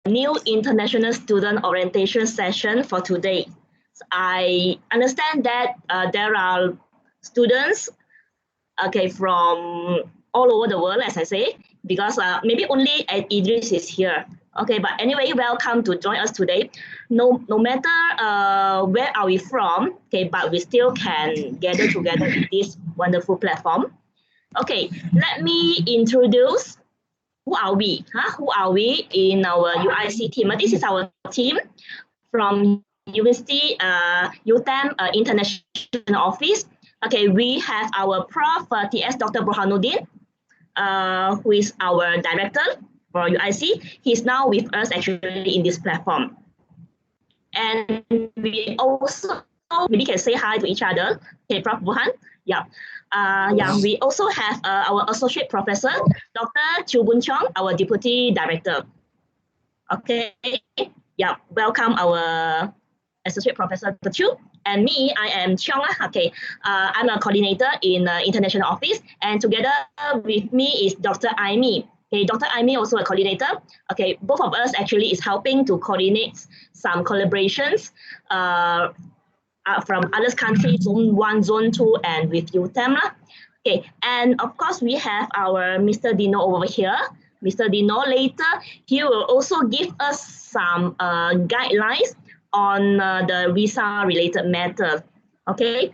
new international student orientation session for today. I understand that there are students from all over the world, as I say, because maybe only Idris is here. Okay, but anyway, welcome to join us today. No matter where are we from, okay, but we still can gather together in this wonderful platform. Okay, let me introduce who are we? Who are we in our UIC team? This is our team from University UTeM International Office. Okay, we have our Prof. TS Dr. Burhanuddin, who is our director for UIC. He's now with us actually in this platform. And we also maybe can say hi to each other. Okay, Prof. Burhan. Yeah. We also have our associate professor, Dr. Chu Boon Chong, our deputy director. Okay. Yeah. Welcome our associate professor Chu. And me, I am Cheong. Okay. I'm a coordinator in international office, and together with me is Dr. Aimee. Okay, Dr. Aimee also a coordinator. Okay, both of us actually is helping to coordinate some collaborations from other countries, Zone 1, Zone 2, and with UTeM. Okay, and of course we have our Mr. Dino over here. Mr. Dino later, he will also give us some guidelines on the visa-related matter. Okay,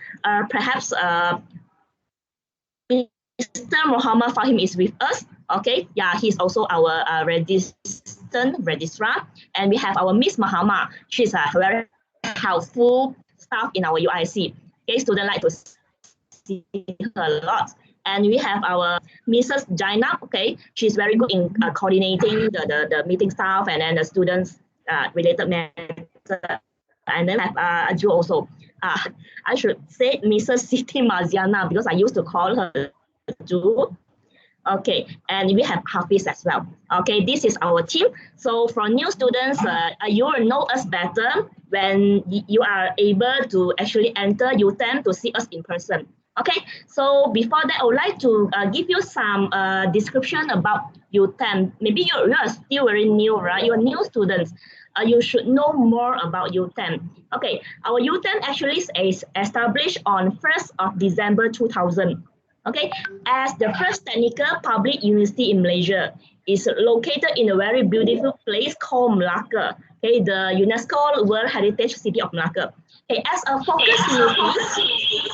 perhaps Mr. Muhammad Fahim is with us. Okay, yeah, he's also our registrar, and we have our Miss Mahama. She's a very helpful staff in our UIC. Okay, students like to see her a lot. And we have our Mrs. Jaina. Okay, she's very good in coordinating the meeting staff and then the students related matter. And then I have Aju also. I should say Mrs. Siti Maziana because I used to call her Aju. Okay, and we have Hafiz as well. Okay, this is our team. So for new students, you will know us better when you are able to actually enter UTeM to see us in person. Okay, so before that, I would like to give you some description about UTeM. Maybe you are still very new, right? You are new students. You should know more about UTeM. Okay, our UTeM actually is established on 1st of December 2000. Okay, as the first technical public university in Malaysia, is located in a very beautiful place called Melaka. Okay, the UNESCO World Heritage City of Melaka. Okay, as a focus university,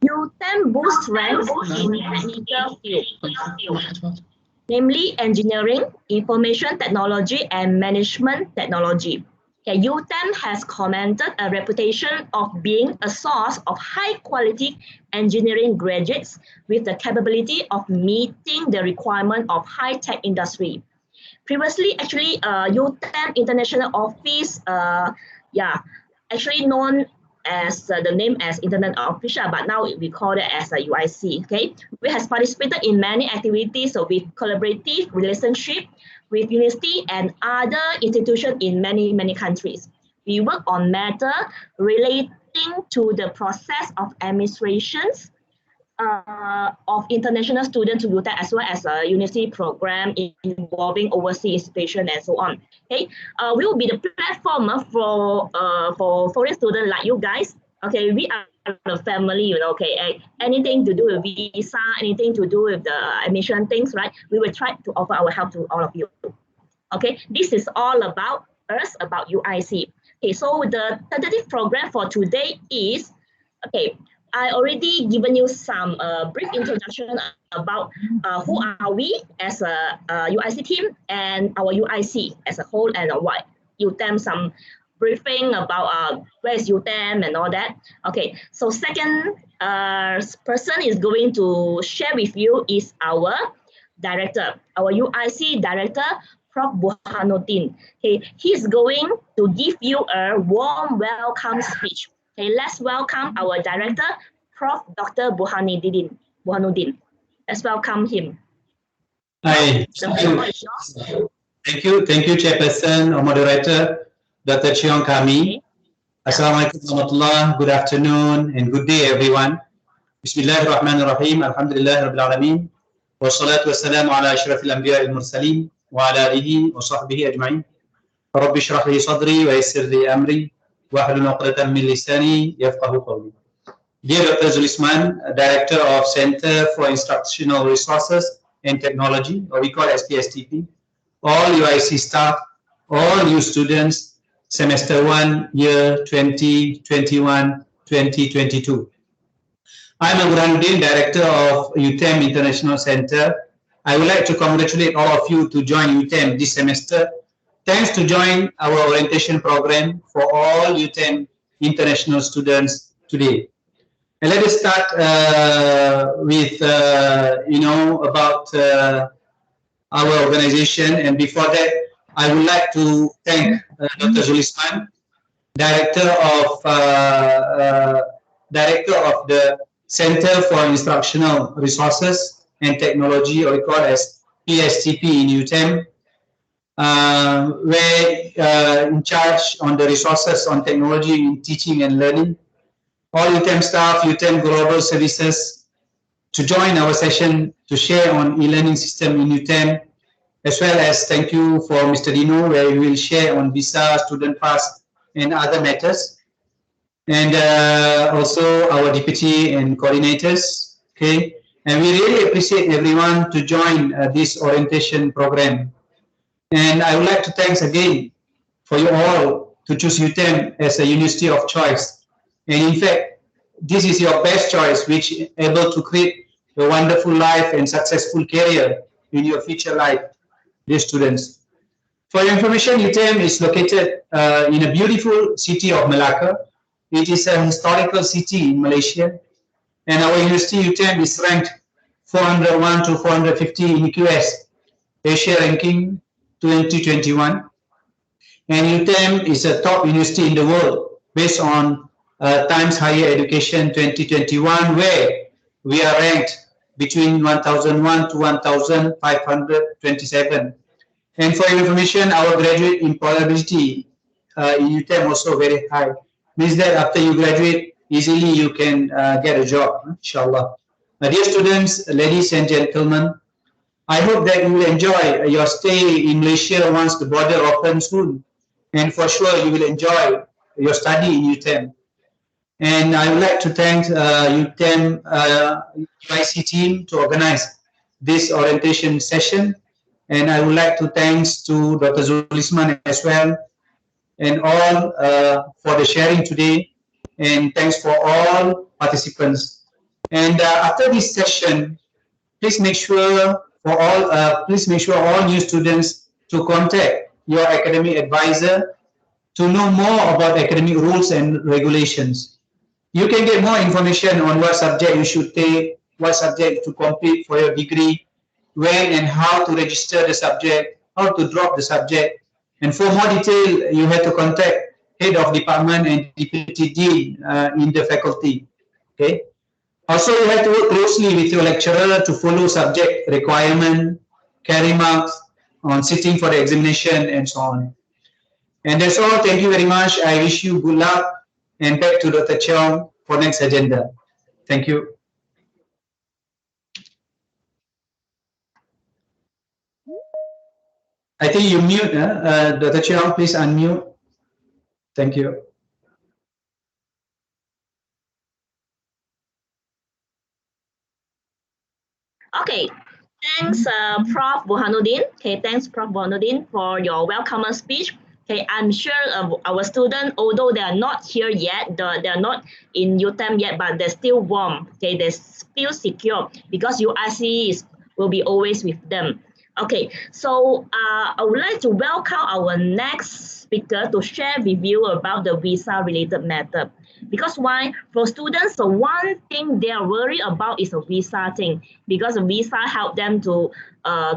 UTeM boosts ranks in technical field, namely engineering, information technology, and management technology. Okay, UTeM has commanded a reputation of being a source of high-quality engineering graduates with the capability of meeting the requirement of high-tech industry. Previously, actually, UTeM International Office, actually known as the name as Internet Official, but now we call it as a UIC. Okay, we have participated in many activities with collaborative relationship with university and other institutions in many countries. We work on matter relating to the process of administrations of international students to UTeM, as well as a university program involving overseas institutions and so on. Okay, we will be the platform for foreign students like you guys. Okay, we are a family, you know. Okay, anything to do with visa, anything to do with the admission things, right? We will try to offer our help to all of you. Okay, this is all about us, about UIC. Okay, so the tentative program for today is, okay, I already given you some brief introduction about who are we as a UIC team and our UIC as a whole, and what UTeM, some briefing about where is UTeM and all that. Okay, so second person is going to share with you is our director, our UIC director, Prof. Burhanuddin. Okay, he's going to give you a warm welcome speech. Okay, let's welcome our director, Prof. Dr. Burhanuddin. Let's welcome him. Hi. Thank you, Chairperson or Moderator, Dr. Cheong Kami. Assalamualaikum warahmatullah. Good afternoon and good day, everyone. Bismillahirrahmanirrahim. Alhamdulillah Rabbil Alameen. Wassalatu wassalamu ala ashrafil anbiya al mursaleen wa ala alihi wa sahbihi ajma'in. رب اشرح لي صدري ويسر لي أمري واحلل عقدة من لساني يفقهوا قولي. Dear Dr. Zulisman, Director of Center for Instructional Resources and Technology, or we call SPSTP, all UIC staff, all new students, semester 1, year 2021-2022. I'm Burhanuddin, Director of UTeM International Center. I would like to congratulate all of you to join UTeM this semester. Thanks to join our orientation program for all UTeM international students today. And let us start with, about our organization. And before that, I would like to thank Dr. Zulisman, director of the Center for Instructional Resources and Technology, or we call as PSTP in UTeM, where in charge on the resources on technology in teaching and learning. All UTeM staff, UTeM Global Services, to join our session to share on e-learning system in UTeM, as well as thank you for Mr. Dino, where we will share on visa, student pass, and other matters. And also our deputy and coordinators, okay? And we really appreciate everyone to join this orientation program. And I would like to thanks again for you all to choose UTeM as a university of choice. And in fact, this is your best choice, which is able to create a wonderful life and successful career in your future life, dear students. For your information, UTeM is located in a beautiful city of Malacca. It is a historical city in Malaysia. And our university, UTeM, is ranked 401 to 450 in QS Asia Ranking 2021. And UTeM is a top university in the world based on Times Higher Education 2021, where we are ranked between 1001 to 1527. And for your information, our graduate employability in UTeM also very high. Means that after you graduate, easily you can get a job, inshallah. Dear students, ladies and gentlemen, I hope that you will enjoy your stay in Malaysia once the border opens soon. And for sure, you will enjoy your study in UTeM. And I would like to thank UTeM IC team to organize this orientation session. And I would like to thanks to Dr. Zulisman as well, and all for the sharing today. And thanks for all participants. And after this session, please make sure all new students to contact your academic advisor to know more about academic rules and regulations. You can get more information on what subject you should take, what subject to complete for your degree, when and how to register the subject, how to drop the subject. And for more detail, you have to contact head of department and deputy dean in the faculty. Okay. Also, you have to work closely with your lecturer to follow subject requirement, carry marks on sitting for the examination, and so on. And that's all. Thank you very much. I wish you good luck. And back to Dr. Cheong for next agenda. Thank you. I think you mute, Dr. Cheong, please unmute. Thank you. Okay, thanks, Prof. Burhanuddin. Okay, thanks, Prof. Burhanuddin, for your welcome speech. Okay, I'm sure our students, although they are not here yet, they are not in UTeM yet, but they're still warm. Okay, they feel secure because UIC will be always with them. Okay, so I would like to welcome our next speaker to share with you about the visa-related matter. Because why? For students, the one thing they are worried about is a visa thing, because a visa help them to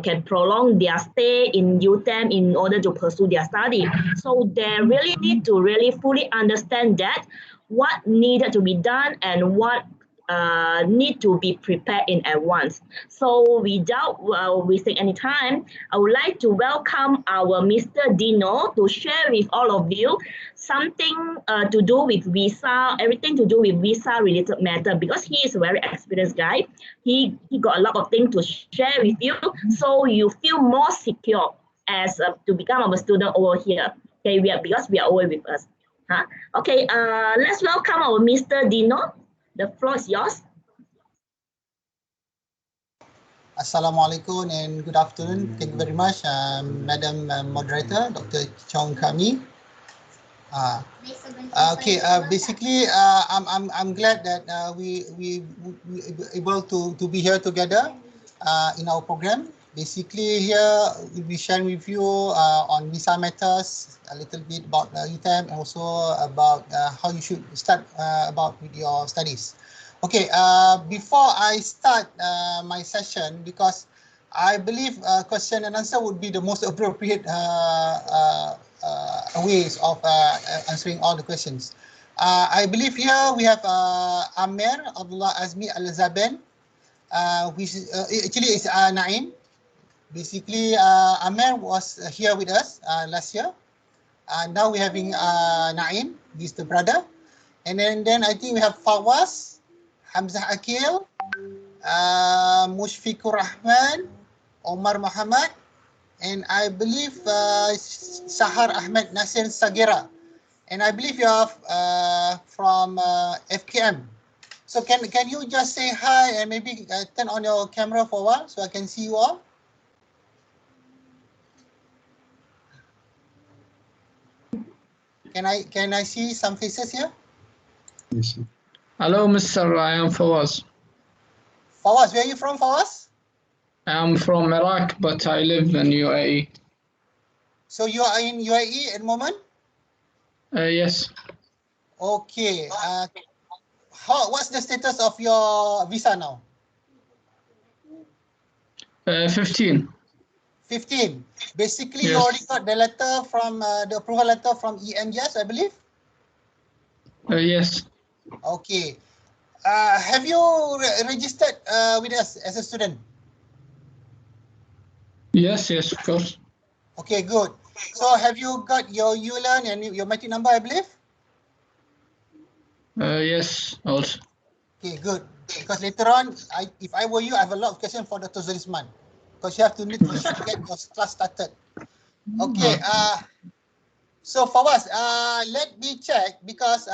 can prolong their stay in UTeM in order to pursue their study. So they really need to really fully understand that what needed to be done and what need to be prepared in advance. So without wasting any time, I would like to welcome our Mr. Dino to share with all of you something to do with visa, everything to do with visa related matter, because he is a very experienced guy. He got a lot of things to share with you, so you feel more secure. as to become our student over here. Okay, because we are always with us. Okay, let's welcome our Mr. Dino. The floor is yours. Assalamualaikum and good afternoon. Thank you very much, Madam Moderator, Dr. Chong Kami. Basically, I'm glad that we able to be here together in our program. Basically, here we'll be sharing with you on visa matters, a little bit about UTeM, and also about how you should start about with your studies. Okay, before I start my session, because I believe question and answer would be the most appropriate ways of answering all the questions. I believe here we have Amir Abdullah Azmi Al-Zaben, which actually is Naim. Basically, Amir was here with us last year. Now we're having Naim, he's the brother. And then I think we have Fawaz, Hamzah Akil, Mushfiqur Rahman, Omar Muhammad, and I believe Sahar Ahmed Nasir Sagira. And I believe you are from FKM. So can you just say hi and maybe turn on your camera for a while so I can see you all? Can I see some faces here? Yes. Hello, Mr. I am Fawaz. Fawaz, where are you from, Fawaz? I am from Iraq, but I live in UAE. So you are in UAE at the moment? Yes. Okay. What's the status of your visa now? 15. 15. Basically, yes. You already got the letter from the approval letter from EMGS, I believe? Yes. Okay. Have you registered with us as a student? Yes, of course. Okay, good. So have you got your ULearn and your matric number, I believe? Yes, also. Okay, good. Because later on, if I were you, I have a lot of questions for Dr. Zulisman. Because you have to need to get your class started. Okay. So Fawaz, let me check because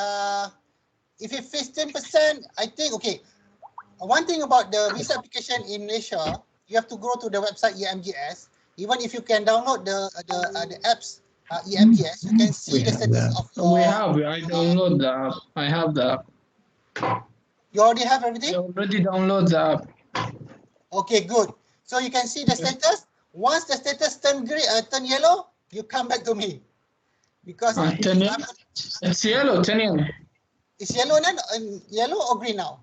if it's 15%, I think, okay. One thing about the visa application in Malaysia, you have to go to the website EMGS. Even if you can download the apps EMGS, you can see the status of your... I download the app. I have the app. You already have everything? I already download the app. Okay, good. So you can see the status. Once the status turn green, turn yellow, you come back to me. Because it's yellow, 10 yellow. It's yellow now, yellow or green now?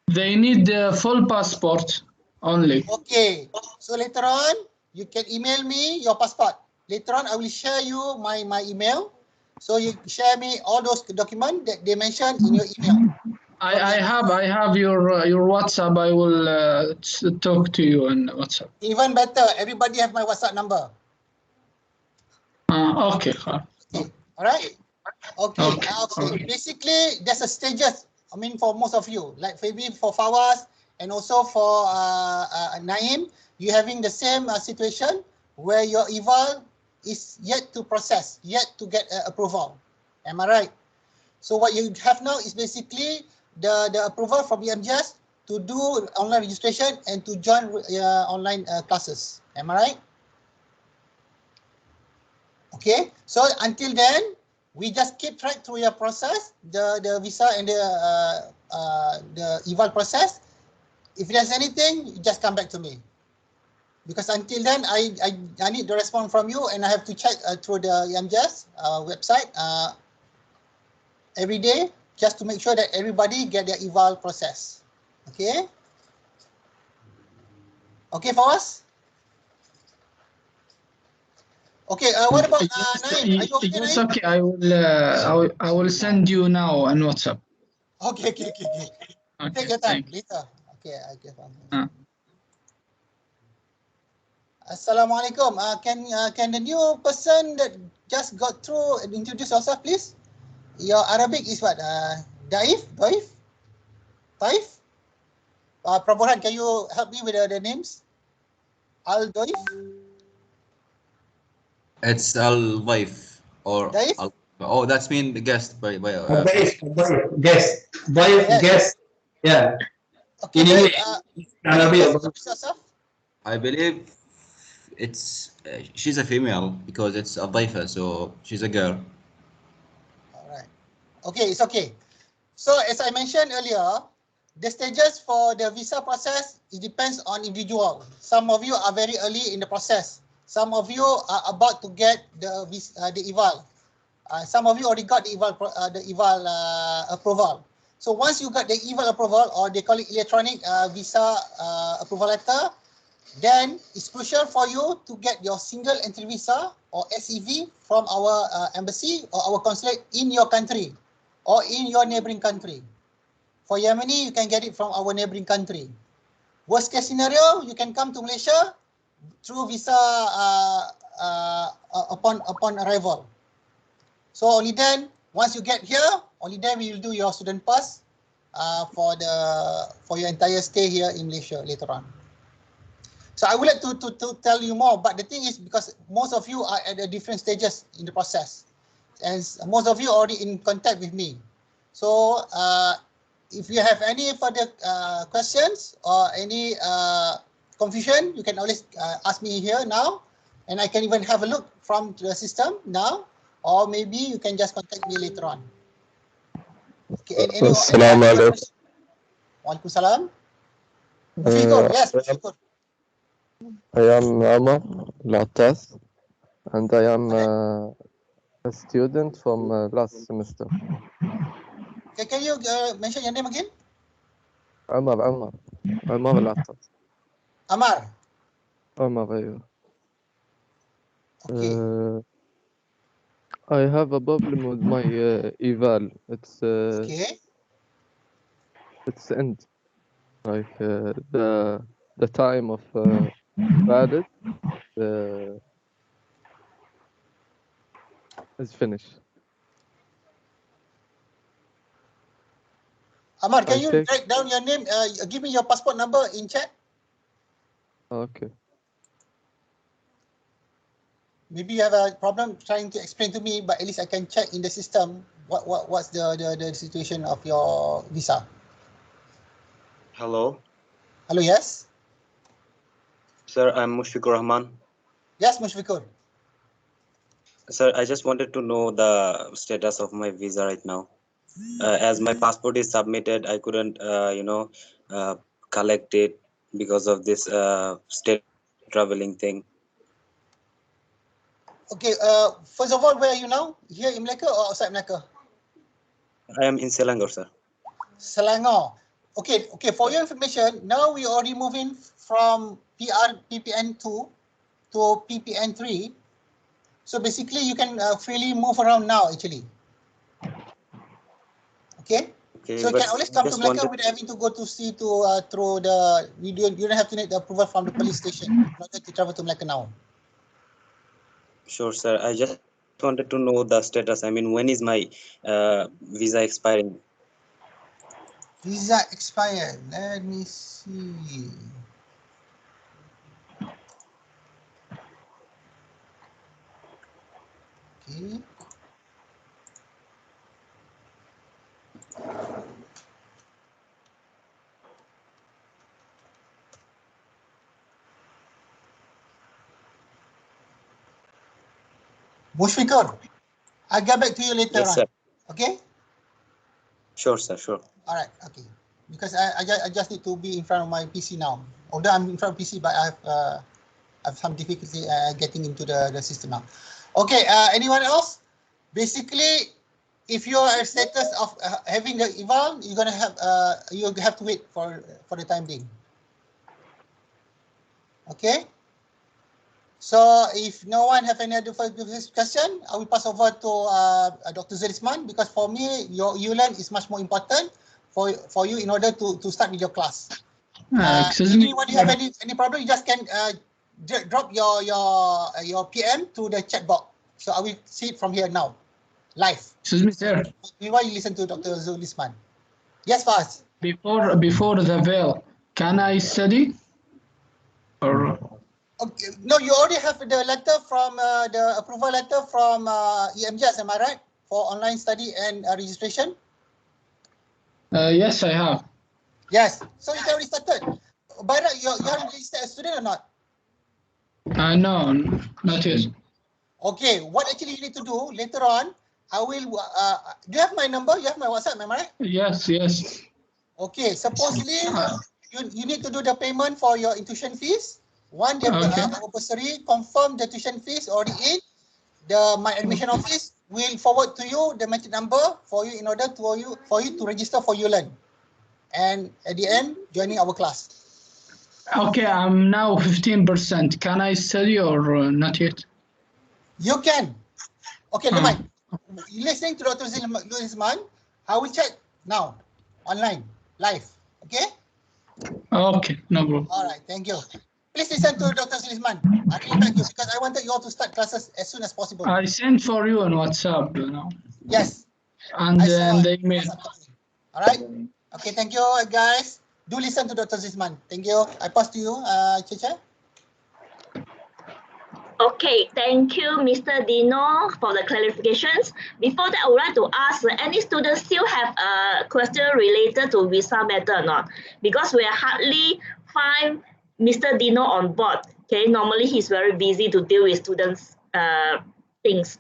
They need the full passport only. Okay. So later on, you can email me your passport. Later on, I will share you my email. So you share me all those documents that they mentioned in your email. I have your WhatsApp. I will talk to you on WhatsApp. Even better, everybody have my WhatsApp number. Okay. Okay. All right. Okay. Basically, there's a stages. I mean, for most of you, like maybe for Fawaz and also for Naim, you having the same situation where your eval is yet to process, yet to get approval. Am I right? So what you have now is basically the approval from EMGS to do online registration and to join online classes. Am I right? Okay. So until then, we just keep track through your process, the visa and the eval process. If there's anything, you just come back to me. Because until then, I need the response from you, and I have to check through the EMGS website every day, just to make sure that everybody get their eval process. Okay? Okay for us? Okay, what about Naim? Are you okay, It's Naim? okay. I will send you now on WhatsApp. Okay. Take your time later. Okay, Assalamualaikum. Can the new person that just got through introduce yourself, please? Your Arabic is what? Taif? Praboran, can you help me with the names? Al Doif? It's al wife or Daif? al. Oh, that's mean the guest by Wife, guest, wife, Yes. guest. Yeah. Okay, In Daif, English, can you Arabic. please introduce yourself? I believe it's she's a female because it's a daifa, so she's a girl. All right. Okay, it's okay. So as I mentioned earlier, the stages for the visa process, it depends on individual. Some of you are very early in the process. Some of you are about to get the eval. Some of you already got the eval approval. So once you got the eval approval, or they call it electronic visa approval letter, then it's crucial for you to get your single entry visa or SEV from our embassy or our consulate in your country or in your neighboring country. For Yemeni, you can get it from our neighboring country. Worst case scenario, you can come to Malaysia through visa upon arrival. So only then, once you get here, only then we will do your student pass for your entire stay here in Malaysia later on. So I would like to tell you more, but the thing is, because most of you are at the different stages in the process, and most of you are already in contact with me. So if you have any further questions or any confusion, you can always ask me here now, and I can even have a look from the system now, or maybe you can just contact me later on. Okay, any other question? Waalaikumsalam. Mufikur, yes, Mufikur. I am Omar Latas, and I am a student from last semester. Okay, can you mention your name again? Omar Latas. Amar. Omar, أيوه. Okay. I have a problem with my eval. Okay. It's end. Like the time of valid is finished. Amar, can you write down your name? Give me your passport number in chat. Okay. Maybe you have a problem trying to explain to me, but at least I can check in the system what's the situation of your visa. Hello. Hello, yes? Sir, I'm Mushfiqur Rahman. Yes, Mushfiqur. Sir, I just wanted to know the status of my visa right now. As my passport is submitted, I couldn't, collect it because of this state traveling thing. Okay, first of all, where are you now? Here in Malacca or outside Malacca? I am in Selangor, sir. Selangor. Okay, for your information, now we are already moving from PPN2 to PPN3. So basically, you can freely move around now, actually. Okay? So you can always come to Malacca without having to go to see through the, you don't have to need the approval from the police station in order to travel to Malacca now. Sure, sir. I just wanted to know the status. I mean, when is my visa expiring? Visa expired. Let me see. Okay. Mushfiqur, I'll get back to you later on. Yes, sir. Okay? Sure, sir. Sure. All right. Okay. Because I just need to be in front of my PC now. Although I'm in front of PC, but I have some difficulty getting into the system now. Okay. Anyone else? Basically, if you are at status of having the eval, you're gonna have you have to wait for the time being. Okay. So if no one have any other question, I will pass over to Dr. Zerisman, because for me, your ULEN is much more important for you in order to start with your class. Excuse me. Anyone have any problem, you just can drop your PM to the chat box. So I will see it from here now, live. Excuse me, sir. Meanwhile, you listen to Dr. Zerisman. Yes, Faz. Before the veil, can I study? Or Okay. No, you already have the letter from the approval letter from EMJS, am I right? For online study and registration? Yes, I have. Yes. So you can already started. By right, you haven't registered a student or not? No, not yet. Okay. What actually you need to do later on, I will, do you have my number? You have my WhatsApp, am I right? Yes, yes. Okay. Supposedly, you need to do the payment for your tuition fees. One, the our bursary confirm the tuition fees already in. The my admission office will forward to you the match number for you in order for you to register for ULearn, and at the end joining our class. Okay, I'm now 15%. Can I study or not yet? You can. Okay, Liman, you listening to Dr. Zulizman? I will check now, online, live. Okay. Okay, no problem. All right. Thank you. Please listen to Dr. Zulizman. I really thank you because I wanted you all to start classes as soon as possible. I sent for you on WhatsApp, you know. Yes. And the email. All right. Okay, thank you, guys. Do listen to Dr. Zisman. Thank you. I pass to you, Checha. Okay, thank you, Mr. Dino, for the clarifications. Before that, I would like to ask, any students still have a question related to visa matter or not? Because we are hardly find Mr. Dino on board. Okay, normally he's very busy to deal with students' things.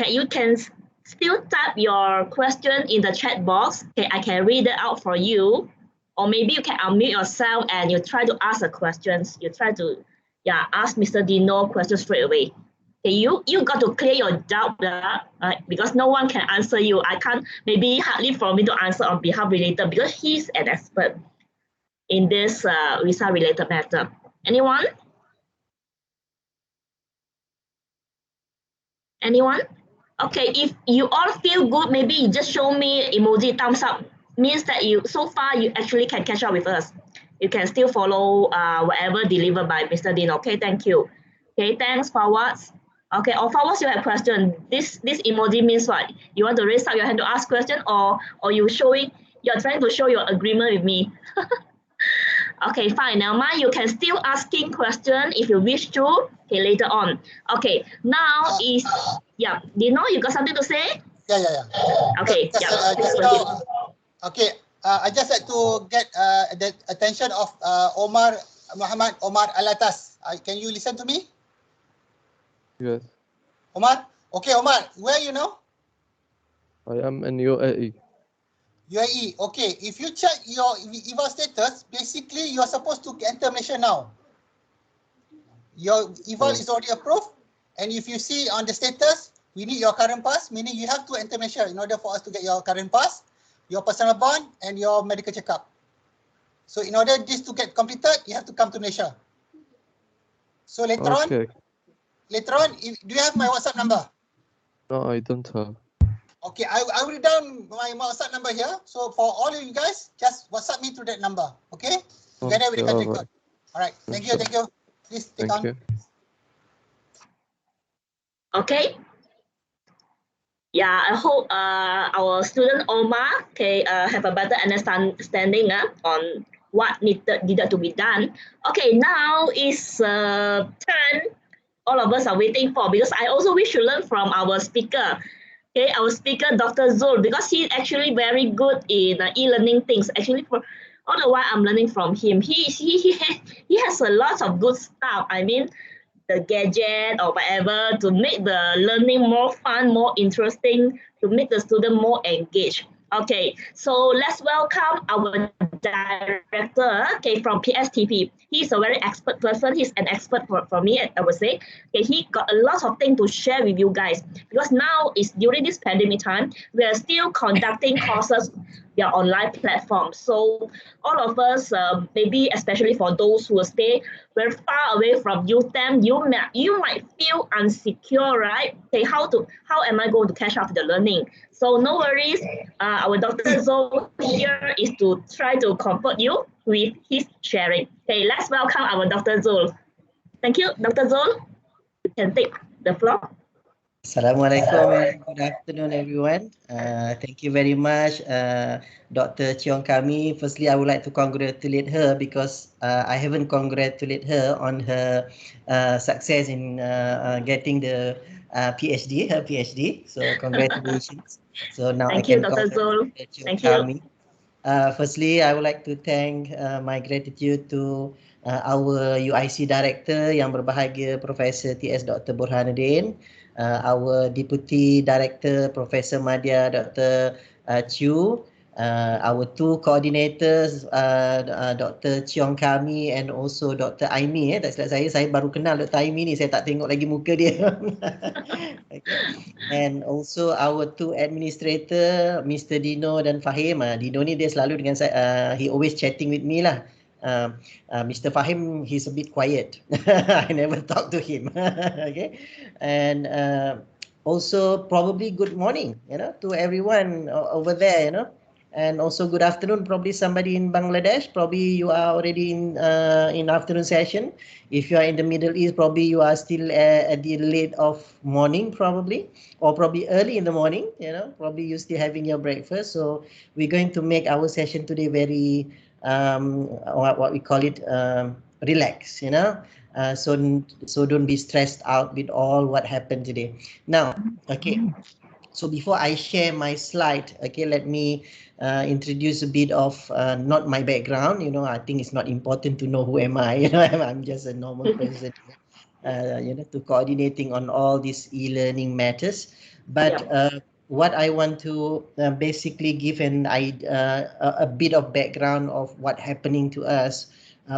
You can still type your question in the chat box. Okay, I can read it out for you. Or maybe you can unmute yourself and you try to ask the questions. You try to ask Mr. Dino questions straight away. Okay, you got to clear your doubt because no one can answer you. I can't, maybe hardly for me to answer on behalf related because he's an expert in this visa related matter. Anyone? Anyone? Okay, if you all feel good, maybe you just show me emoji thumbs up. Means that so far you actually can catch up with us. You can still follow whatever delivered by Mr. Dean. Okay, thank you. Okay, thanks, Forwards. Okay, or Forwards, you have question. This emoji means what? You want to raise up your hand to ask question, or you're trying to show your agreement with me. Okay, fine. Now, you can still asking question if you wish to. Okay, later on. Okay, now Dino, you got something to say? Yeah. Okay, okay, I just like to get the attention of Omar Alatas. Can you listen to me? Yes. Omar? Okay, Omar, where are you now? I am in UAE. UAE, okay. If you check your EVA status, basically you are supposed to enter Malaysia now. Your EVA is already approved, and if you see on the status, we need your current pass, meaning you have to enter Malaysia in order for us to get your current pass, your personal bond, and your medical checkup. So in order this to get completed, you have to come to Malaysia. So later on, do you have my WhatsApp number? No, I don't have. Okay, I will read down my WhatsApp number here. So for all of you guys, just WhatsApp me to that number. Okay? Together with the country code. All right. Thank you. Please take on. Okay. Yeah, I hope our student Omar have a better understanding on what needed to be done. Okay, now is turn all of us are waiting for, because I also wish to learn from our speaker. Okay, our speaker, Dr. Zul, because he's actually very good in e-learning things. Actually, for all the while I'm learning from him. He has a lot of good stuff. I mean, the gadget or whatever to make the learning more fun, more interesting, to make the student more engaged. Okay, so let's welcome our director, from PSTP. He's a very expert person. He's an expert for me, I would say. Okay, he got a lot of things to share with you guys, because now is during this pandemic time, we are still conducting courses via online platforms. So all of us, maybe especially for those who stay very far away from UTeM, you might feel insecure, right? Okay, how am I going to catch up with the learning? So no worries, our Dr. Zul here is to try to comfort you with his sharing. Okay, let's welcome our Dr. Zul. Thank you, Dr. Zul. You can take the floor. Assalamualaikum and good afternoon, everyone. Thank you very much, Dr. Cheong Kami. Firstly, I would like to congratulate her because I haven't congratulated her on her success in getting the PhD, her PhD. So congratulations. So now I Thank you, can Dr. congratulate Zul. Dr. Cheong Thank you. Kami. Firstly, I would like to thank my gratitude to our UIC Director yang berbahagia Profesor T.S. Dr. Burhanuddin, our Deputy Director Profesor Madya Dr. Chu, our two coordinators Dr. Cheong Kami and also Dr. Aimi. Tak silap saya baru kenal Dr. Aimi ni, saya tak tengok lagi muka dia. Okay. And also our two administrator, Mr. Dino dan Fahim. Dino ni dia selalu dengan saya, he always chatting with me lah. Mr. Fahim, he's a bit quiet. I never talk to him. Okay. And also probably good morning, to everyone over there, and also good afternoon. Probably somebody in Bangladesh, probably you are already in afternoon session. If you are in the Middle East, probably you are still at the late of morning, probably, or probably early in the morning. Probably you still having your breakfast. So we're going to make our session today very what we call it relax. So don't be stressed out with all what happened today. Now, okay. So before I share my slide, okay, let me introduce a bit of not my background. I think it's not important to know who am I. I'm just a normal person. To coordinating on all these e-learning matters. But what I want to basically give a bit of background of what happening to us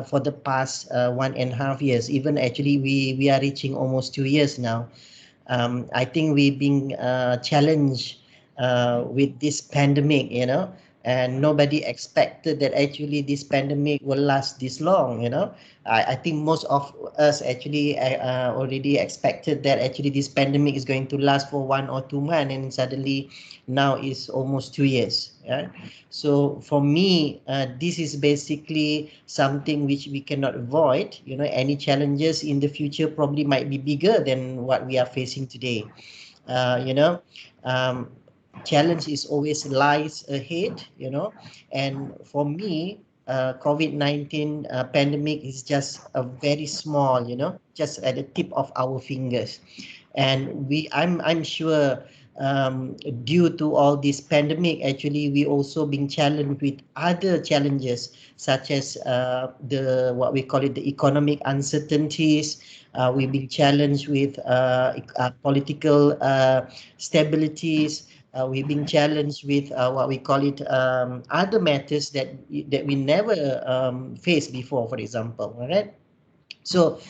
for the past 1.5 years. Even actually, we are reaching almost 2 years now. I think we've been challenged with this pandemic, and nobody expected that actually this pandemic will last this long, I think most of us actually already expected that actually this pandemic is going to last for 1 or 2 months, and suddenly now it's almost 2 years. Yeah. So for me, this is basically something which we cannot avoid. Any challenges in the future probably might be bigger than what we are facing today. Challenge is always lies ahead, and for me, COVID-19 pandemic is just a very small, just at the tip of our fingers. And I'm sure due to all this pandemic, actually we also being challenged with other challenges such as what we call it the economic uncertainties. We've been challenged with political stabilities. We've been challenged with what we call it other matters that we never faced before, for example. All right. So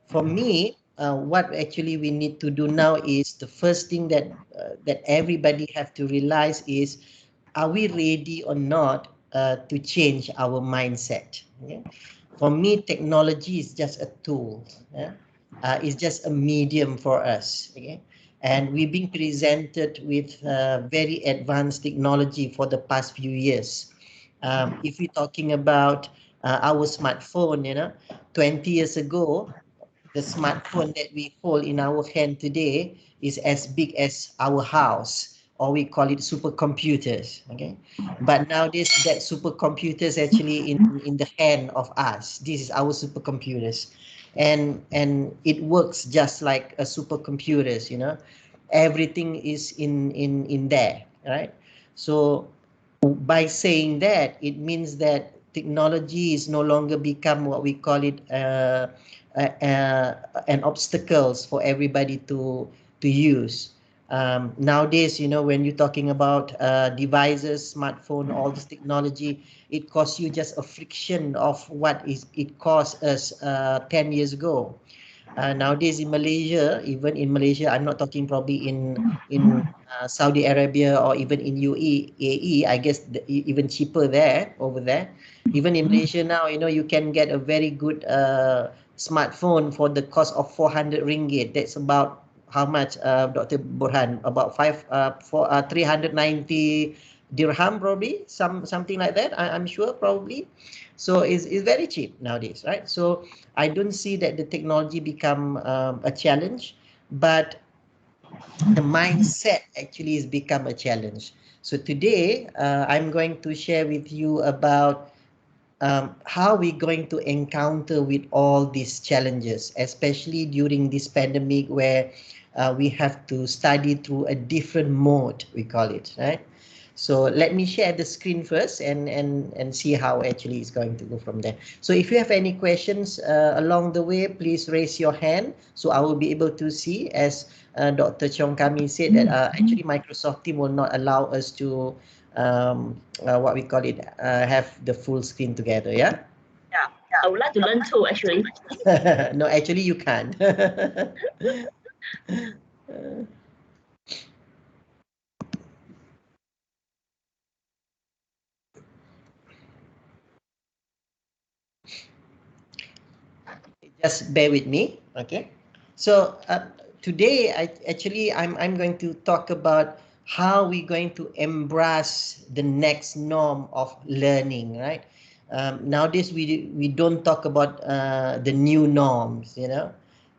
for me, what actually we need to do now is the first thing that everybody have to realize is, are we ready or not to change our mindset? Okay? For me, technology is just a tool. Yeah? It's just a medium for us. Okay? And we've been presented with very advanced technology for the past few years. If we're talking about our smartphone, 20 years ago, the smartphone that we hold in our hand today is as big as our house, or we call it supercomputers. Okay, but nowadays that supercomputers actually in the hand of us. This is our supercomputers, and it works just like a supercomputers. Everything is in there, right? So by saying that, it means that technology is no longer become what we call it an obstacles for everybody to use. Nowadays, when you're talking about devices, smartphone, all this technology, it costs you just a friction of what it cost us 10 years ago. Nowadays in Malaysia, even in Malaysia, I'm not talking probably in Saudi Arabia or even in UAE. I guess even cheaper there over there. Even in Malaysia now, you can get a very good smartphone for the cost of 400 ringgit. That's about how much, Dr. Burhan? About 390 dirham probably, something like that. I'm sure probably. So it's very cheap nowadays, right? So I don't see that the technology become a challenge, but the mindset actually has become a challenge. So today, I'm going to share with you about how we're going to encounter with all these challenges, especially during this pandemic where we have to study through a different mode, we call it, right? So let me share the screen first and see how actually it's going to go from there. So if you have any questions along the way, please raise your hand so I will be able to see. As Dr. Chong Kami said that actually Microsoft team will not allow us to what we call it, have the full screen together, yeah? Yeah, I would like to learn too, actually. No, actually you can't. Just bear with me, okay? So today, I'm going to talk about how we're going to embrace the next norm of learning, right? Nowadays, we don't talk about the new norms, you know.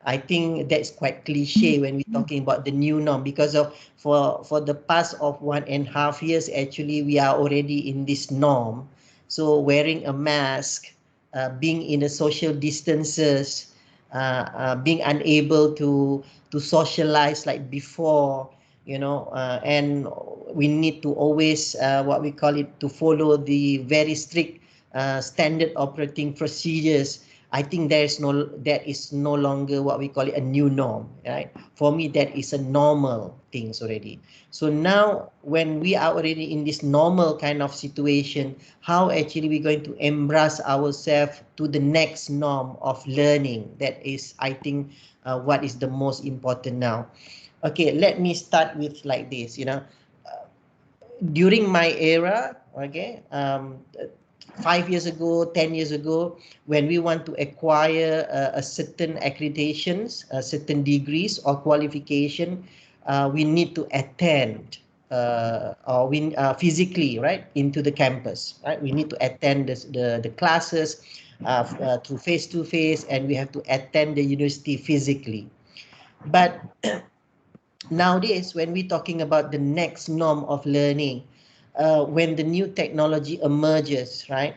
I think that's quite cliche when we're talking about the new norm, because of for the past of 1.5 years, actually we are already in this norm. So wearing a mask, being in the social distances, being unable to socialize like before, you know, and we need to always what we call it, to follow the very strict standard operating procedures. I think that is no longer what we call it a new norm, right? For me, that is a normal things already. So now when we are already in this normal kind of situation, how actually we're going to embrace ourselves to the next norm of learning? That is, I think, what is the most important now. Okay, let me start with like this, you know. During my era, okay, 5 years ago, 10 years ago, when we want to acquire a certain accreditations, certain degrees or qualification, we need to attend or we physically, right, into the campus, right? We need to attend the classes through face to face, and we have to attend the university physically. But nowadays, when we're talking about the next norm of learning, when the new technology emerges, right,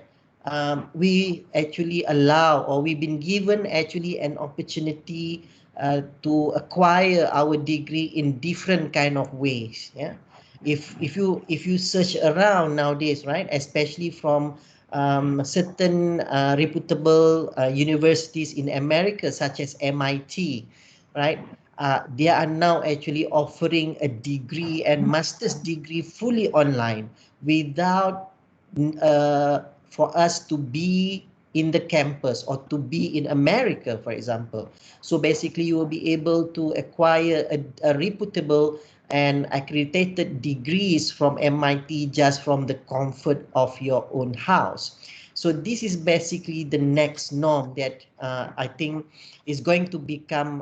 we actually allow, or we've been given actually an opportunity to acquire our degree in different kind of ways. Yeah, if you search around nowadays, right, especially from certain reputable universities in America, such as MIT, right? They are now actually offering a degree and master's degree fully online without for us to be in the campus or to be in America, for example. So basically, you will be able to acquire a reputable and accredited degrees from MIT just from the comfort of your own house. So this is basically the next norm that I think is going to become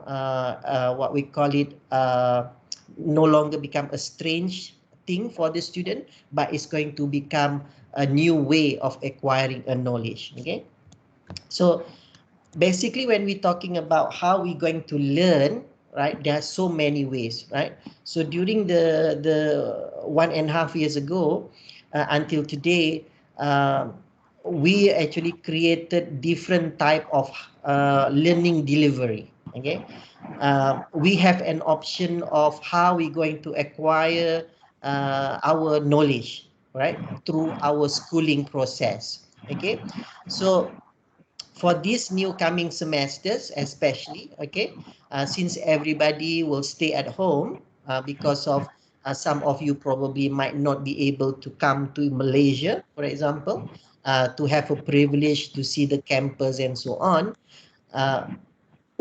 what we call it, no longer become a strange thing for the student, but it's going to become a new way of acquiring a knowledge. Okay, so basically when we're talking about how we're going to learn, right, there are so many ways, right? So during the 1.5 years ago until today, we actually created different type of learning delivery. Okay, we have an option of how we're going to acquire our knowledge, right, through our schooling process. Okay, so for these new coming semesters, especially, okay, since everybody will stay at home because of some of you probably might not be able to come to Malaysia, for example, to have a privilege to see the campus and so on. Uh,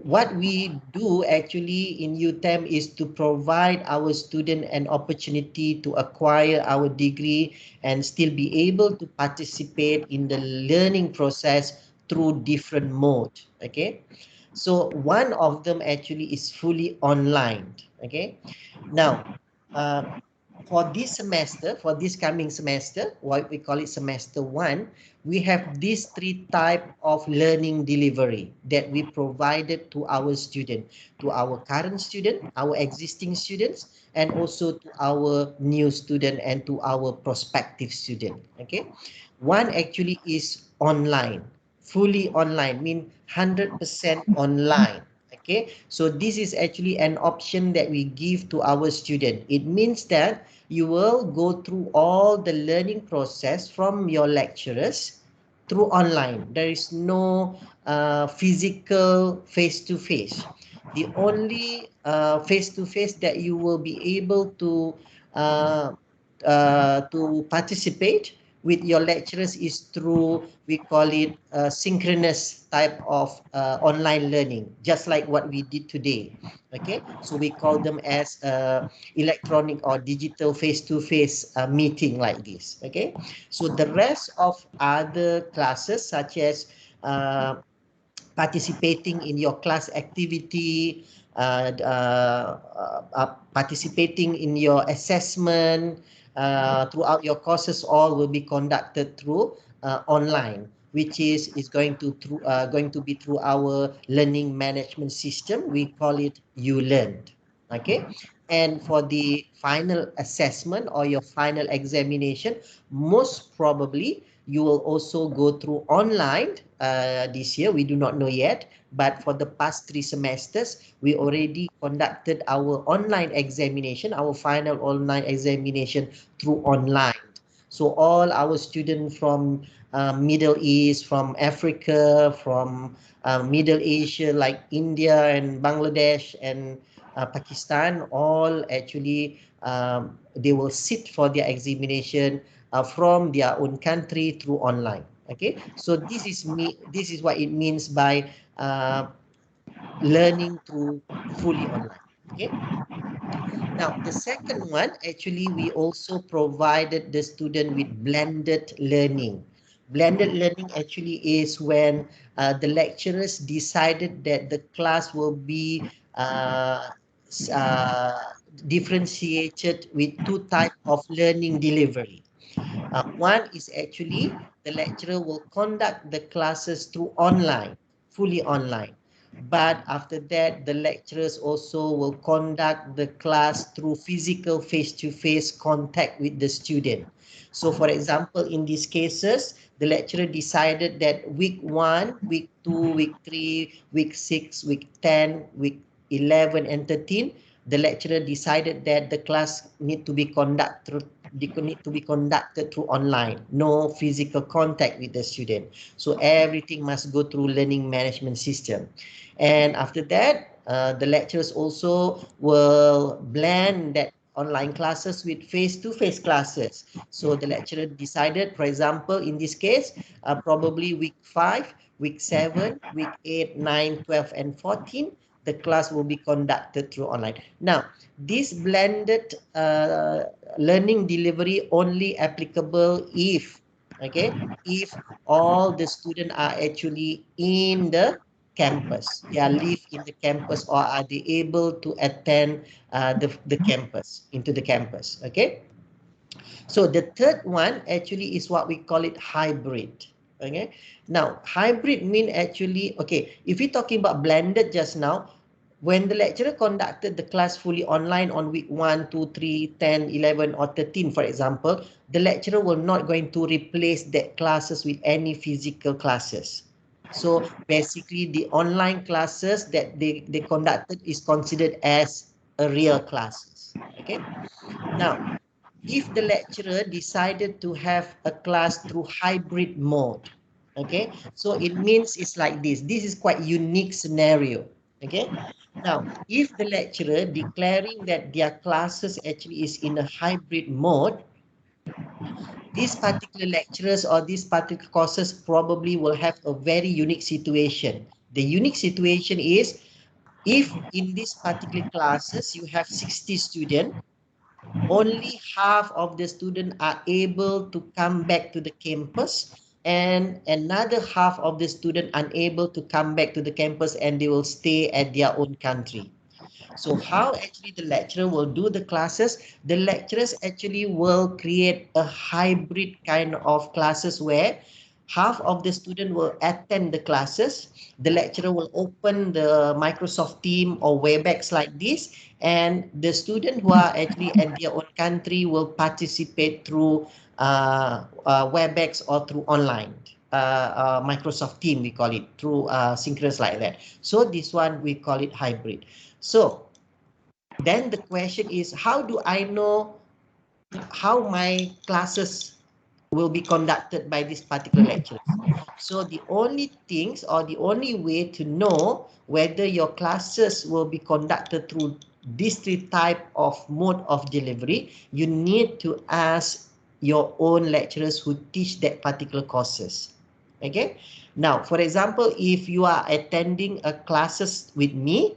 what we do actually in UTeM is to provide our student an opportunity to acquire our degree and still be able to participate in the learning process through different mode. Okay, so one of them actually is fully online. Okay, now For this semester, for this coming semester, what we call it semester 1, we have these 3 type of learning delivery that we provided to our student, to our current student, our existing students, and also to our new student and to our prospective student. Okay, one actually is online, fully online, mean 100% online. Okay, so this is actually an option that we give to our student. It means that you will go through all the learning process from your lecturers through online. There is no physical face-to-face. The only face-to-face that you will be able uh, to participate with your lecturers is through, we call it synchronous type of online learning, just like what we did today. Okay, so we call them as electronic or digital face-to-face meeting like this. Okay, so the rest of other classes, such as uh, participating in your class activity, participating in your assessment throughout your courses, all will be conducted through online, which is going to be through our learning management system. We call it ULearn. Okay, and for the final assessment or your final examination, most probably you will also go through online this year. We do not know yet, but for the past 3 semesters, we already conducted our online examination, our final online examination through online. So all our students from Middle East, from Africa, from Middle Asia like India and Bangladesh and Pakistan, all actually they will sit for their examination from their own country through online. Okay, so this is what it means by learning through fully online. Okay, now the second one, actually we also provided the student with blended learning. Blended learning actually is when the lecturers decided that the class will be differentiated with 2 types of learning delivery. One is actually the lecturer will conduct the classes through online, fully online. But after that, the lecturers also will conduct the class through physical face-to-face contact with the student. So for example, in these cases, the lecturer decided that week 1, week 2, week 3, week 6, week 10, week 11 and 13, the lecturer decided that the class need to be conducted through online, no physical contact with the student. So everything must go through learning management system. And after that, the lecturers also will blend that online classes with face-to-face classes. So the lecturer decided, for example, in this case, probably week 5, week 7, week 8, 9, 12, and 14, the class will be conducted through online. Now, this blended learning delivery only applicable if, okay, if all the students are actually in the campus, they are live in the campus, or are they able to attend the campus, into the campus. Okay, so the third one actually is what we call it hybrid. Okay, now hybrid mean actually, okay, if we're talking about blended just now, when the lecturer conducted the class fully online on week 1, 2, 3, 10, 11, or 13, for example, the lecturer will not going to replace that classes with any physical classes. So basically the online classes that they conducted is considered as a real classes. Okay, now if the lecturer decided to have a class through hybrid mode, okay, so it means it's like this is quite unique scenario. Okay, now if the lecturer declaring that their classes actually is in a hybrid mode, these particular lecturers or these particular courses probably will have a very unique situation. The unique situation is, if in these particular classes you have 60 students, only half of the students are able to come back to the campus, and another half of the students unable to come back to the campus, and they will stay at their own country. So how actually the lecturer will do the classes? The lecturers actually will create a hybrid kind of classes where half of the student will attend the classes. The lecturer will open the Microsoft Team or Webex like this, and the student who are actually at their own country will participate through Webex or through online. Microsoft Team, we call it, through synchronous like that. So this one, we call it hybrid. So then the question is, how do I know how my classes will be conducted by this particular lecturers? So the only things or the only way to know whether your classes will be conducted through these three type of mode of delivery, you need to ask your own lecturers who teach that particular courses. Okay. Now, for example, if you are attending a classes with me,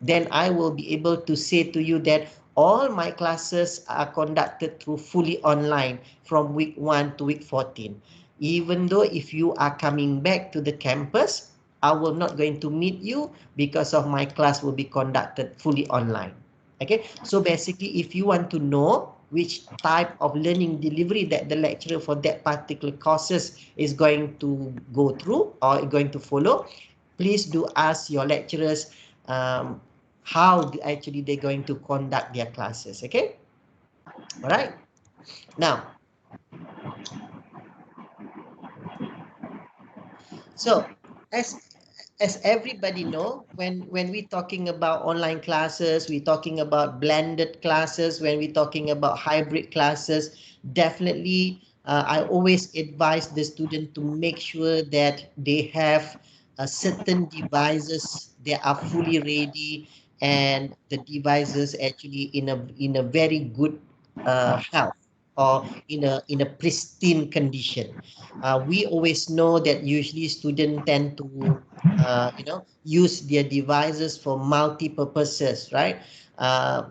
then I will be able to say to you that all my classes are conducted through fully online from week 1 to week 14. Even though if you are coming back to the campus, I will not going to meet you because of my class will be conducted fully online. Okay, so basically if you want to know which type of learning delivery that the lecturer for that particular courses is going to go through or going to follow, please do ask your lecturers how actually they're going to conduct their classes. Okay, all right. Now, so as everybody know, when we talking about online classes, we talking about blended classes, when we talking about hybrid classes, definitely I always advise the student to make sure that they have certain devices that are fully ready, and the devices actually in a very good health, or in a pristine condition. We always know that usually students tend to use their devices for multi purposes, right?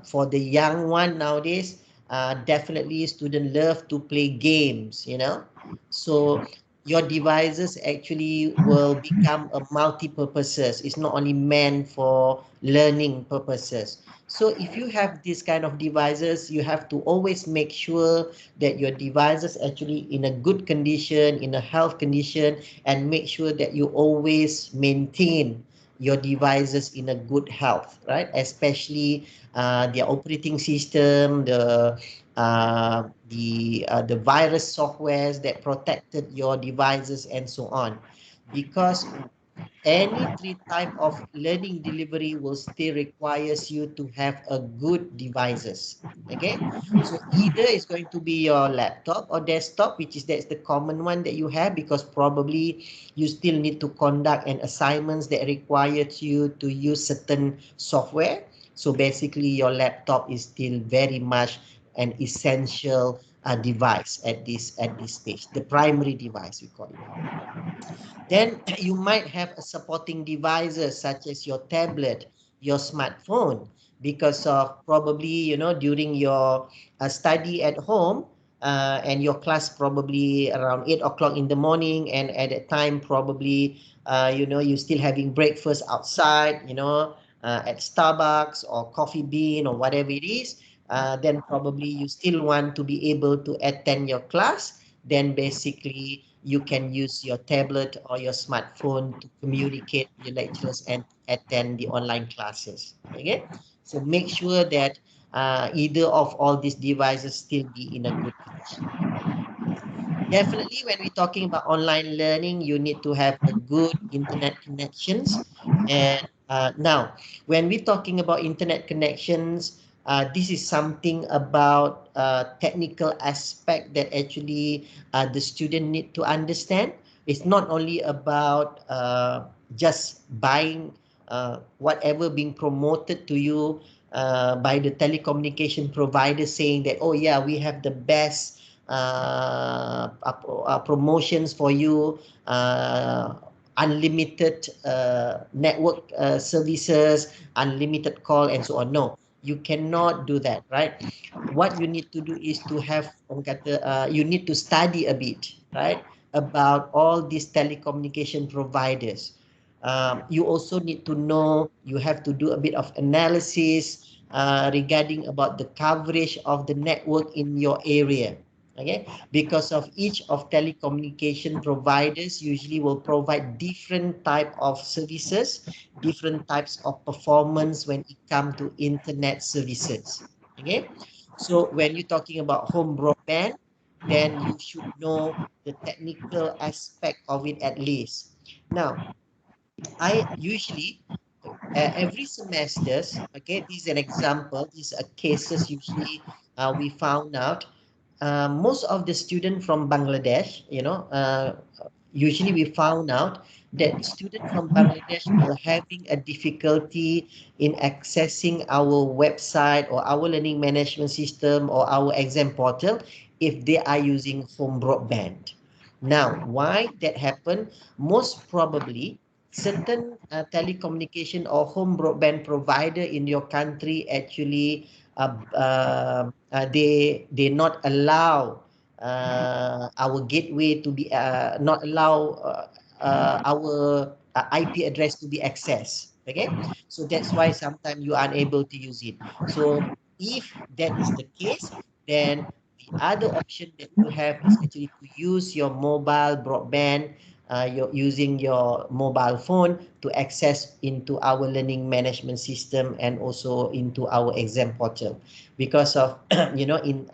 For the young one nowadays, definitely students love to play games, so your devices actually will become a multi purposes. It's not only meant for learning purposes. So if you have this kind of devices, you have to always make sure that your devices actually in a good condition, in a health condition, and make sure that you always maintain your devices in a good health, right? Especially the operating system, the virus softwares that protected your devices and so on, because any three type of learning delivery will still requires you to have a good devices. Okay, so either it's going to be your laptop or desktop, which is that's the common one that you have, because probably you still need to conduct an assignments that requires you to use certain software. So basically your laptop is still very much an essential device at this stage, the primary device we call it. Then you might have a supporting devices such as your tablet, your smartphone, because of probably, during your study at home, and your class probably around 8 o'clock in the morning, and at that time probably, you're still having breakfast outside, at Starbucks or Coffee Bean or whatever it is, then probably you still want to be able to attend your class. Then basically you can use your tablet or your smartphone to communicate with your lecturers and attend the online classes. Okay, so make sure that either of all these devices still be in a good condition. Definitely, when we're talking about online learning, you need to have a good internet connections. And now, when we're talking about internet connections, this is something about technical aspect that actually the student need to understand. It's not only about just buying whatever being promoted to you by the telecommunication provider, saying that, oh yeah, we have the best promotions for you, unlimited network services, unlimited call, and so on. No, you cannot do that, right? What you need to do is to have, you need to study a bit, right, about all these telecommunication providers. You also need to know, you have to do a bit of analysis regarding about the coverage of the network in your area. Okay, because of each of telecommunication providers usually will provide different type of services, different types of performance when it comes to internet services. Okay, so when you're talking about home broadband, then you should know the technical aspect of it at least. Now, I usually every semesters, okay, this is an example, these are cases usually we found out most of the students from Bangladesh, usually we found out that students from Bangladesh will having a difficulty in accessing our website or our learning management system or our exam portal if they are using home broadband. Now, why that happened? Most probably, certain telecommunication or home broadband provider in your country actually they not allow our gateway to be not allow our IP address to be accessed. Okay, so that's why sometimes you are unable to use it. So if that is the case, then the other option that you have is actually to use your mobile broadband, you're using your mobile phone to access into our learning management system and also into our exam portal. Because of in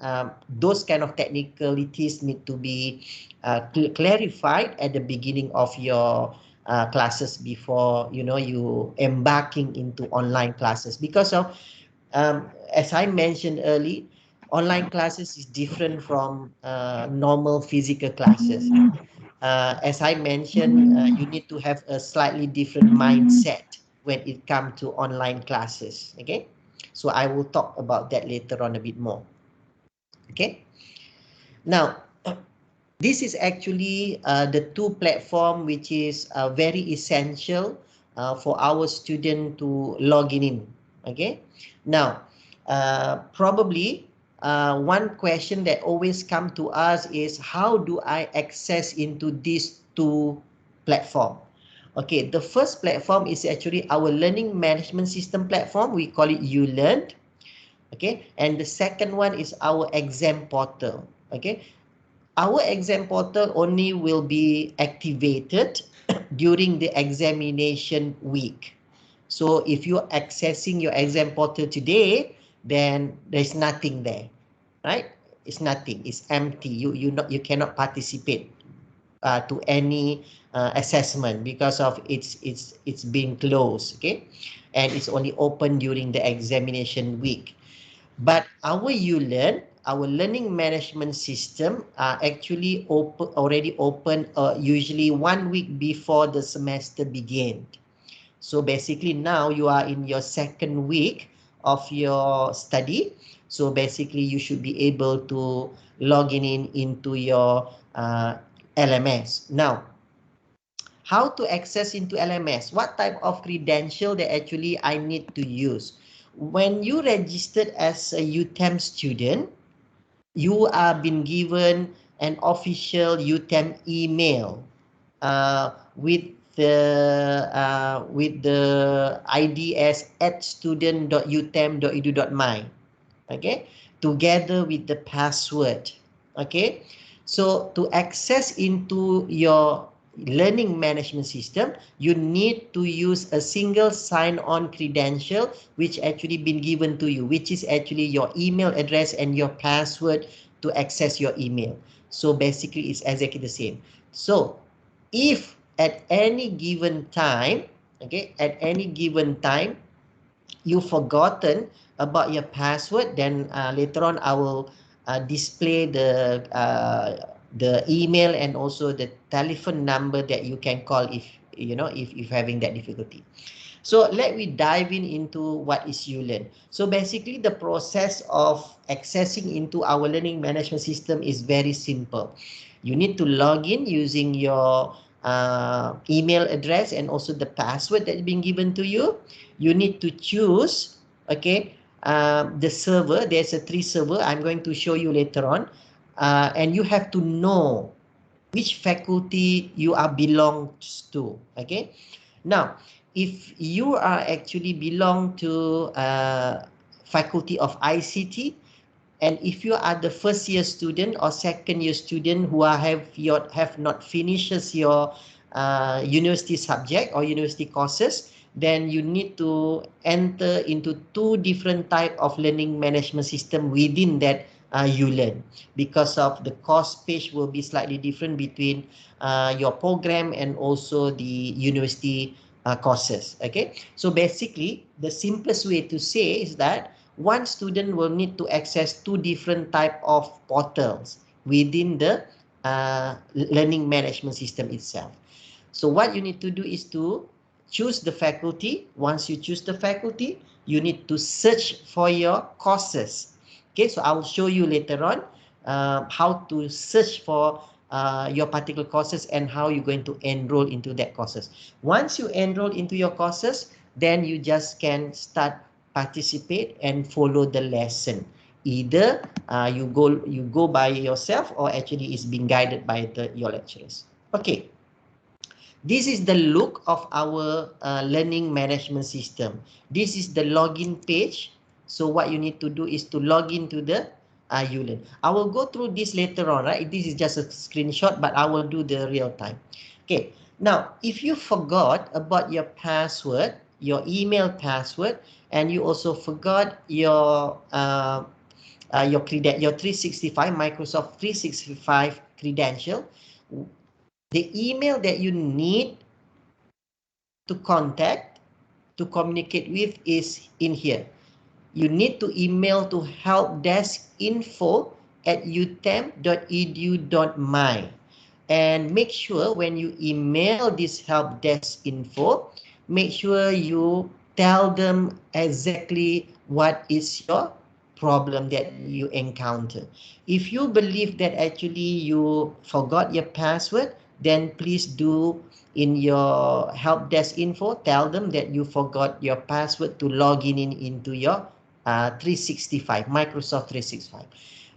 those kind of technicalities need to be clarified at the beginning of your classes before you embarking into online classes. Because of as I mentioned early, online classes is different from normal physical classes. As I mentioned, you need to have a slightly different mindset when it comes to online classes. Okay, so I will talk about that later on a bit more. Okay, now this is actually the two platform which is very essential for our student to log in. Okay, now probably one question that always come to us is how do I access into these two platform? Okay, the first platform is actually our learning management system platform. We call it ULearn. Okay, and the second one is our exam portal. Okay, our exam portal only will be activated during the examination week. So if you're accessing your exam portal today, then there's nothing there, right? It's nothing. It's empty. You cannot participate to any assessment because of it's being closed. Okay, and it's only open during the examination week. But our ULearn, our learning management system are actually already open usually 1 week before the semester begins. So basically now you are in your second week of your study. So basically you should be able to log in into your LMS. Now, how to access into LMS? What type of credential that actually I need to use? When you registered as a UTeM student, you are been given an official UTeM email with the ID as @student.utem.edu.my. Okay, together with the password. Okay, so to access into your learning management system, you need to use a single sign-on credential which actually been given to you, which is actually your email address and your password to access your email. So basically it's exactly the same. So if at any given time, okay, at any given time you forgotten about your password, then later on I will display the email and also the telephone number that you can call if if having that difficulty. So let me dive into what is ULearn. So basically the process of accessing into our learning management system is very simple. You need to log in using your email address and also the password that's been given to you. You need to choose, okay, the server. There's a 3 server. I'm going to show you later on. And you have to know which faculty you are belongs to, okay? Now, if you are actually belong to faculty of ICT, and if you are the first year student or second year student who have not finishes your university subject or university courses, then you need to enter into two different type of learning management system within that ULearn, because of the course page will be slightly different between your program and also the university courses. Okay, so basically the simplest way to say is that one student will need to access two different type of portals within the learning management system itself. So what you need to do is to choose the faculty. Once you choose the faculty, you need to search for your courses. Okay, so I will show you later on how to search for your particular courses and how you're going to enroll into that courses. Once you enroll into your courses, then you just can start participate and follow the lesson. Either you go by yourself or actually is being guided by your lecturers. Okay. This is the look of our learning management system. This is the login page. So what you need to do is to log into the ULearn. I will go through this later on, right? This is just a screenshot, but I will do the real time. Okay. Now, if you forgot about your password, your email password, and you also forgot your 365 Microsoft 365 credential, the email that you need to contact, to communicate with is in here. You need to email to helpdeskinfo@utem.edu.my, and make sure when you email this helpdesk info, make sure you tell them exactly what is your problem that you encounter. If you believe that actually you forgot your password, then please do in your help desk info, tell them that you forgot your password to log in into your 365, Microsoft 365.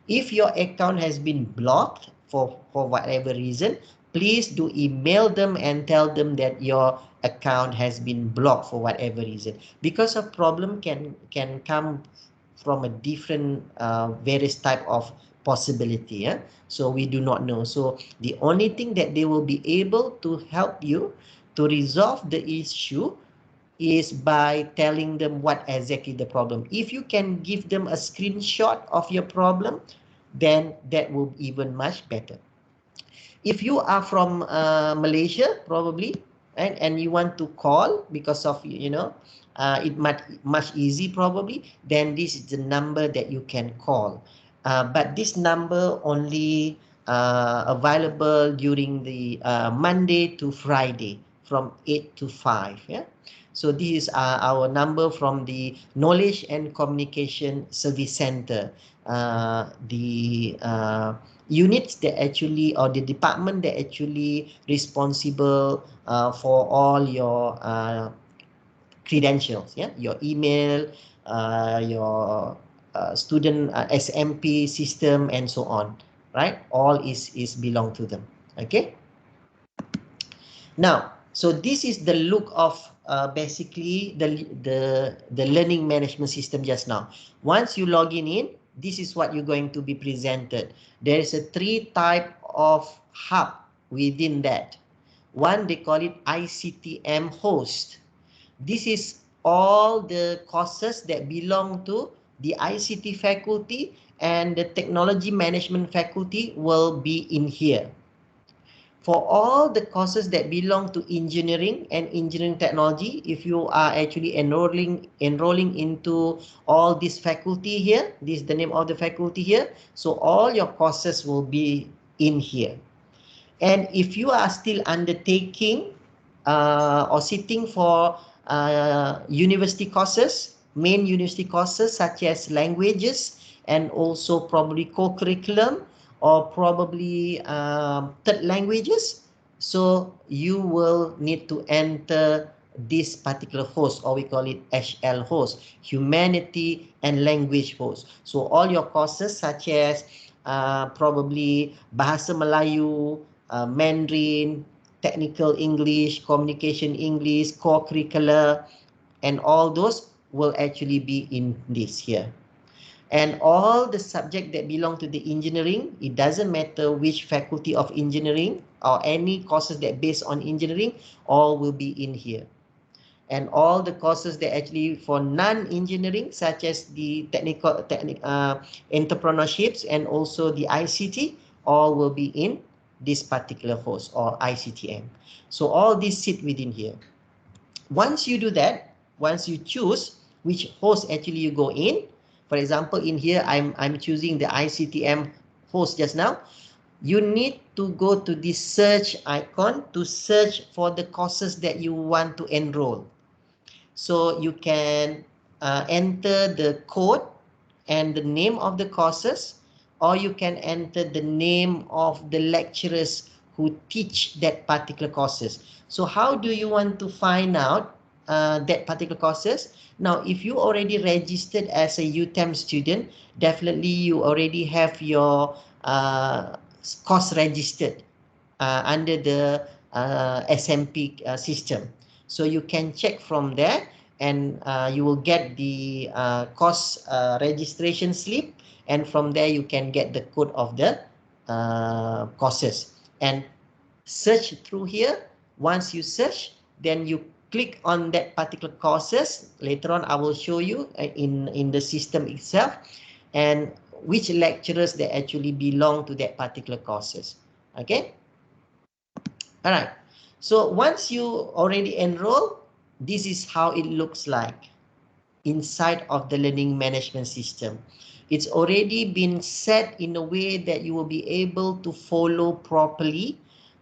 If your account has been blocked for whatever reason, please do email them and tell them that your account has been blocked for whatever reason. Because a problem can come from a different various type of possibility. So we do not know. So the only thing that they will be able to help you to resolve the issue is by telling them what exactly the problem. If you can give them a screenshot of your problem, then that will be even much better. If you are from Malaysia, probably, right, and you want to call because of it might much easy probably, then this is the number that you can call. But this number only available during the Monday to Friday from 8 to 5. Yeah. So this is our number from the Knowledge and Communication Service Center. The units that actually, or the department that actually responsible for all your credentials, yeah, your email, your student SMP system, and so on, right? All is belong to them. Okay. Now, so this is the look of basically the learning management system just now. Once you log in, this is what you're going to be presented. There is a 3 type of hub within that. One, they call it ICTM host. This is all the courses that belong to the ICT faculty, and the technology management faculty will be in here. For all the courses that belong to engineering and engineering technology, if you are actually enrolling into all this faculty here, this is the name of the faculty here. So all your courses will be in here. And if you are still undertaking or sitting for university courses, main university courses such as languages, and also probably co-curriculum, or probably third languages, so you will need to enter this particular host, or we call it HL host, humanity and language host. So all your courses such as probably Bahasa Melayu, Mandarin, technical English, communication English, core curricular, and all those will actually be in this here. And all the subject that belong to the engineering, it doesn't matter which faculty of engineering or any courses that based on engineering, all will be in here. And all the courses that actually for non-engineering, such as the entrepreneurships and also the ICT, all will be in this particular host or ICTM. So all these sit within here. Once you do that, once you choose which host actually you go in, for example, in here, I'm choosing the ICTM host just now. You need to go to this search icon to search for the courses that you want to enroll. So you can enter the code and the name of the courses, or you can enter the name of the lecturers who teach that particular courses. So how do you want to find out that particular courses? Now, if you already registered as a UTeM student, definitely you already have your course registered under the SMP system. So you can check from there, and you will get the course registration slip, and from there you can get the code of the courses and search through here. Once you search, then you click on that particular courses. Later on, I will show you in the system itself and which lecturers that actually belong to that particular courses. Okay. All right. So once you already enroll, this is how it looks like inside of the learning management system. It's already been set in a way that you will be able to follow properly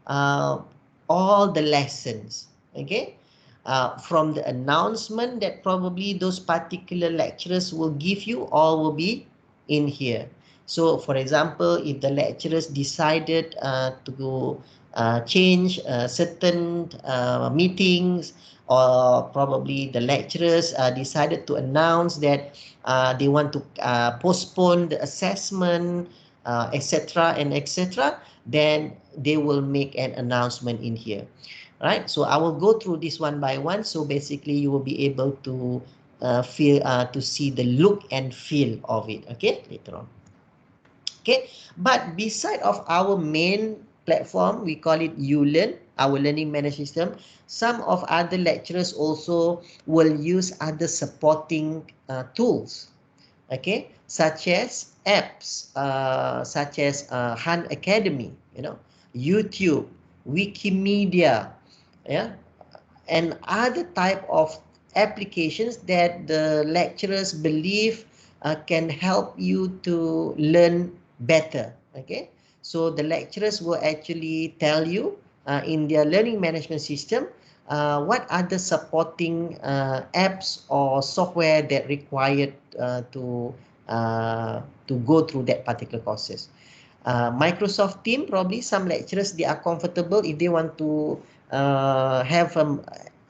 all the lessons. Okay. From the announcement that probably those particular lecturers will give you, all will be in here. So for example, if the lecturers decided to go change certain meetings, or probably the lecturers decided to announce that they want to postpone the assessment, etc. and etc., then they will make an announcement in here. Right, so I will go through this one by one. So basically you will be able to to see the look and feel of it, okay, later on. Okay, but beside of our main platform, we call it ULearn, our learning management system, some of other lecturers also will use other supporting tools, okay, such as apps, such as Han Academy, YouTube, Wikimedia, yeah, and other type of applications that the lecturers believe can help you to learn better. Okay, so the lecturers will actually tell you in their learning management system what are the supporting apps or software that required to go through that particular courses. Microsoft Team, probably some lecturers, they are comfortable if they want to have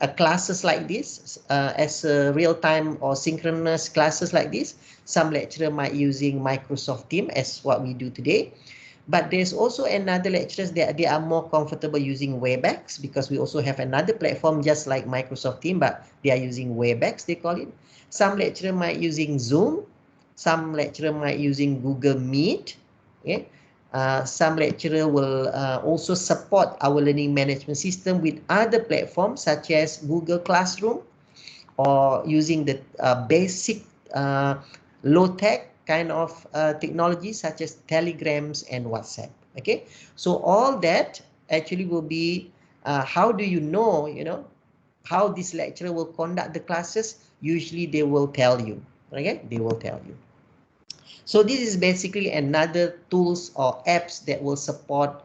a classes like this as a real-time or synchronous classes like this. Some lecturer might using Microsoft Team as what we do today. But there's also another lecturers that they are more comfortable using Webex, because we also have another platform just like Microsoft Team, but they are using Webex, they call it. Some lecturer might using Zoom. Some lecturer might using Google Meet. Okay. Some lecturer will also support our learning management system with other platforms such as Google Classroom, or using the basic low-tech kind of technology such as Telegrams and WhatsApp. Okay, so all that actually will be how do you know, how this lecturer will conduct the classes? Usually they will tell you. Okay, they will tell you. So this is basically another tools or apps that will support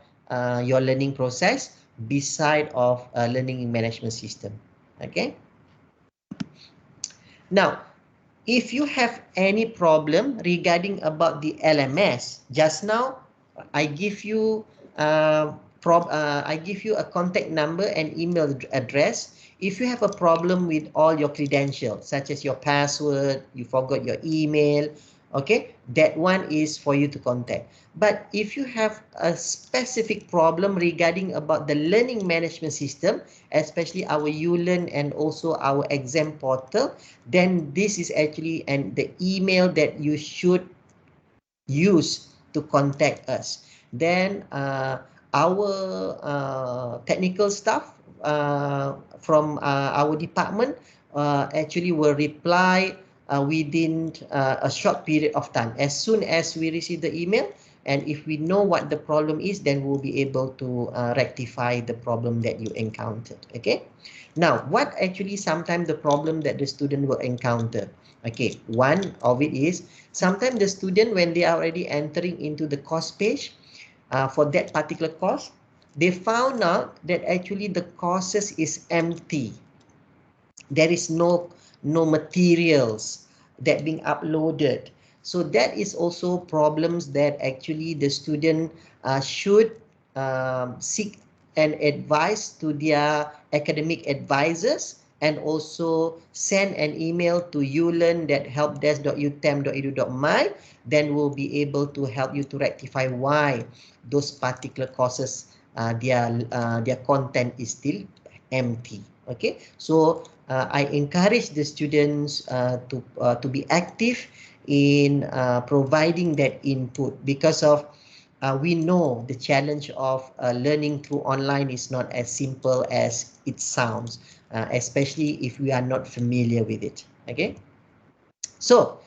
your learning process beside of a learning management system. Okay. Now, if you have any problem regarding about the LMS, just now I give you a contact number and email address. If you have a problem with all your credentials, such as your password, you forgot your email, Okay, that one is for you to contact. But if you have a specific problem regarding about the learning management system, especially our ULearn and also our exam portal, then this is actually the email that you should use to contact us. Then our technical staff from our department actually will reply within a short period of time. As soon as we receive the email, and if we know what the problem is, then we'll be able to rectify the problem that you encountered. Okay. Now, what actually sometimes the problem that the student will encounter? Okay, one of it is sometimes the student, when they are already entering into the course page for that particular course, they found out that actually the courses is empty. There is no materials that being uploaded. So that is also problems that actually the student should seek an advice to their academic advisors, and also send an email to ulearn that helpdesk.utem.edu.my. Then we'll be able to help you to rectify why those particular courses their content is still empty. Okay, so I encourage the students to be active in providing that input, because of we know the challenge of learning through online is not as simple as it sounds, especially if we are not familiar with it. Okay, so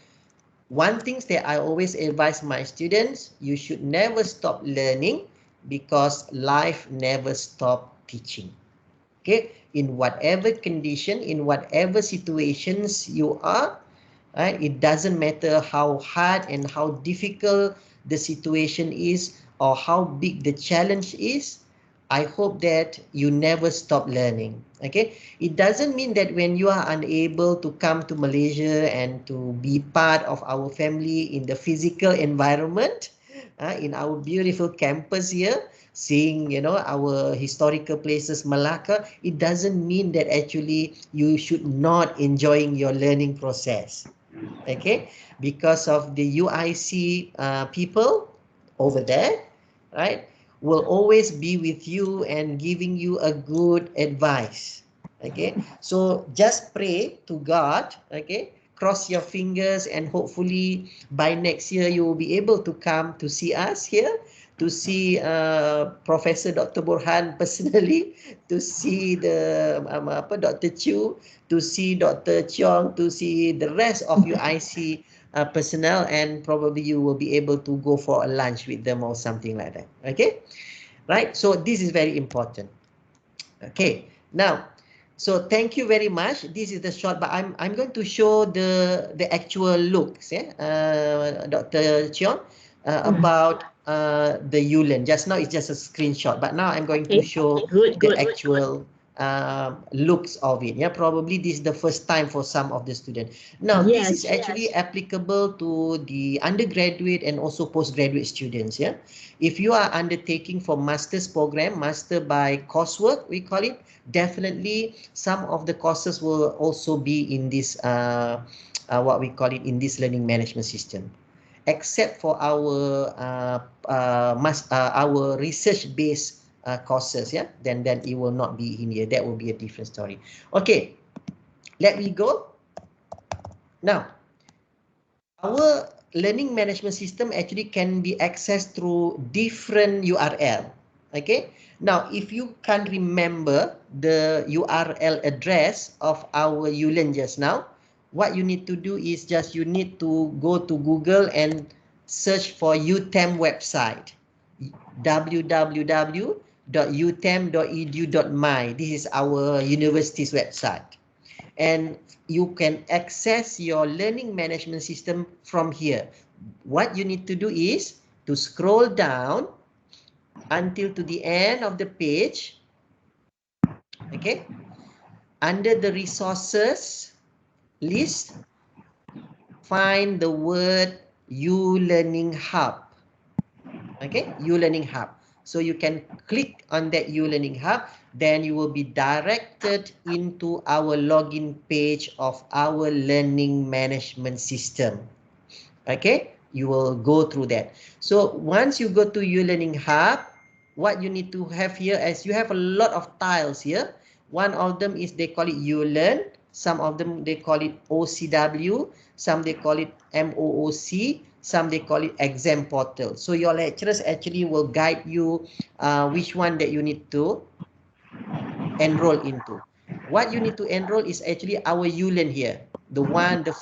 one thing that I always advise my students, you should never stop learning, because life never stop teaching. Okay, in whatever condition, in whatever situations you are, right, it doesn't matter how hard and how difficult the situation is or how big the challenge is, I hope that you never stop learning. Okay, it doesn't mean that when you are unable to come to Malaysia and to be part of our family in the physical environment, in our beautiful campus here, seeing, you know, our historical places, Malacca, it doesn't mean that actually you should not enjoying your learning process. Okay, because of the UIC people over there, right, will always be with you and giving you a good advice. Okay, so just pray to God. Okay, cross your fingers, and hopefully by next year you will be able to come to see us here, to see Professor Dr. Burhan personally, to see the Dr. Chu, to see Dr. Cheong, to see the rest of UIC personnel, and probably you will be able to go for a lunch with them or something like that. Okay, right? So this is very important. Okay, now, so thank you very much. This is the short, but I'm going to show the actual looks, yeah, Dr. Cheong, about the ULearn. Just now it's just a screenshot, but now I'm going to show the actual looks of it. Yeah, probably this is the first time for some of the students. Now, this is actually applicable to the undergraduate and also postgraduate students. Yeah, if you are undertaking for master's program, master by coursework, we call it, definitely some of the courses will also be in this what we call it, in this learning management system, except for our our research-based courses. Yeah, then it will not be in here. That will be a different story. Okay, let me go now. Our learning management system actually can be accessed through different URL. Okay, now if you can't remember the URL address of our ULearn just now, what you need to do is just you need to go to Google and search for UTeM website, www.utem.edu.my. This is our university's website, and you can access your learning management system from here. What you need to do is to scroll down until to the end of the page. Okay, under the resources list, find the word uLearning Hub. Okay, uLearning Hub. So you can click on that uLearning Hub, then you will be directed into our login page of our learning management system. Okay, you will go through that. So once you go to uLearning Hub, what you need to have here is you have a lot of tiles here. One of them is they call it uLearn. Some of them they call it OCW. Some they call it MOOC. Some they call it exam portal. So your lecturers actually will guide you which one that you need to enroll into. What you need to enroll is actually our uLearn here, the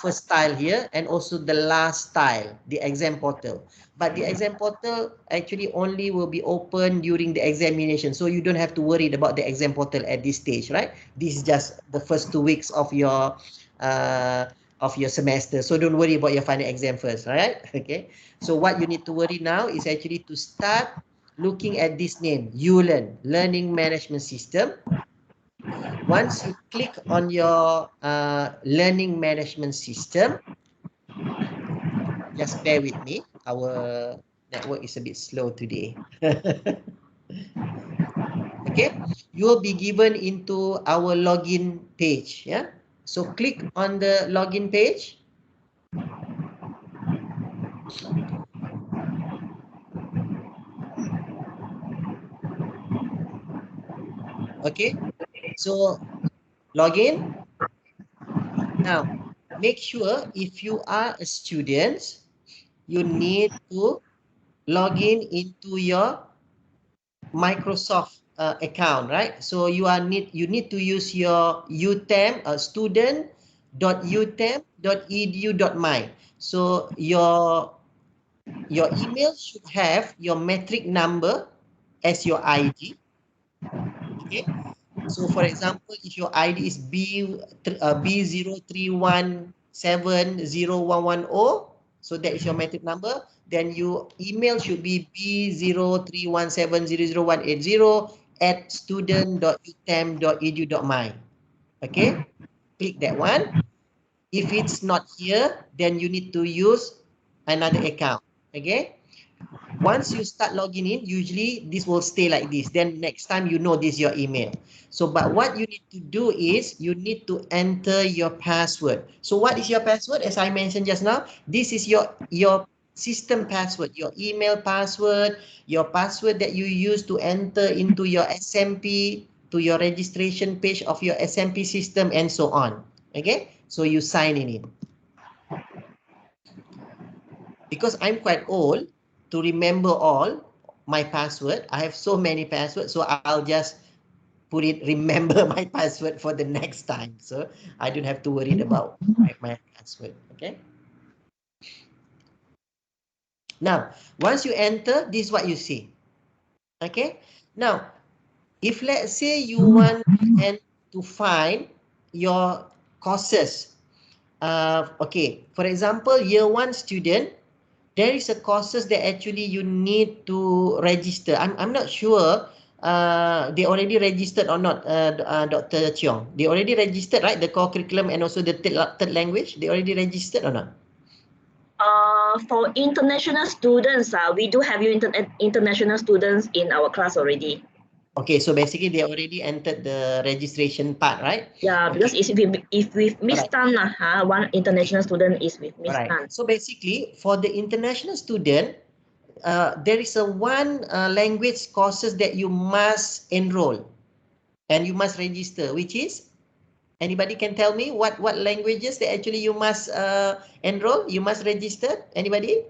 first tile here, and also the last tile, the exam portal. But the exam portal actually only will be open during the examination, so you don't have to worry about the exam portal at this stage, right? This is just the first 2 weeks uh, of your semester, so don't worry about your final exam first, all right? Okay. So what you need to worry now is actually to start looking at this name, uLearn, Learning Management System. Once you click on your learning management system, just bear with me. Our network is a bit slow today. Okay, you will be given into our login page. Yeah, so click on the login page. Okay, so login. Now, make sure if you are a student, you need to log in into your Microsoft account, right? So you need to use your UTeM student.utem.edu.my. So your email should have your metric number as your ID. Okay. So for example, if your ID is B03170110, so that is your metric number, then your email should be B03170010@student.utem.edu.my. Okay, click that one. If it's not here, then you need to use another account. Okay. Once you start logging in, usually this will stay like this. Then next time you know this is your email. So, but what you need to do is you need to enter your password. So what is your password? As I mentioned just now, this is your system password, your email password, your password that you use to enter into your SMP, to your registration page of your SMP system, and so on. Okay, so you sign in. Because I'm quite old to remember all my password. I have so many passwords, so I'll just put it, remember my password for the next time. So I don't have to worry about my password. Okay. Now, once you enter, this is what you see. Okay. Now, if let's say you want to find your courses. Okay. For example, year 1 student, there is a courses that actually you need to register. I'm not sure they already registered or not, Dr. Cheong. They already registered, right? The core curriculum and also the third language. They already registered or not? For international students, we do have international students in our class already. Okay, so basically they already entered the registration part, right? Yeah, because okay. if with Miss Tan, one international student is with Miss Tan. So basically, for the international student, there is a one language courses that you must enroll and you must register, which is, anybody can tell me what languages that actually you must enroll, you must register? Anybody?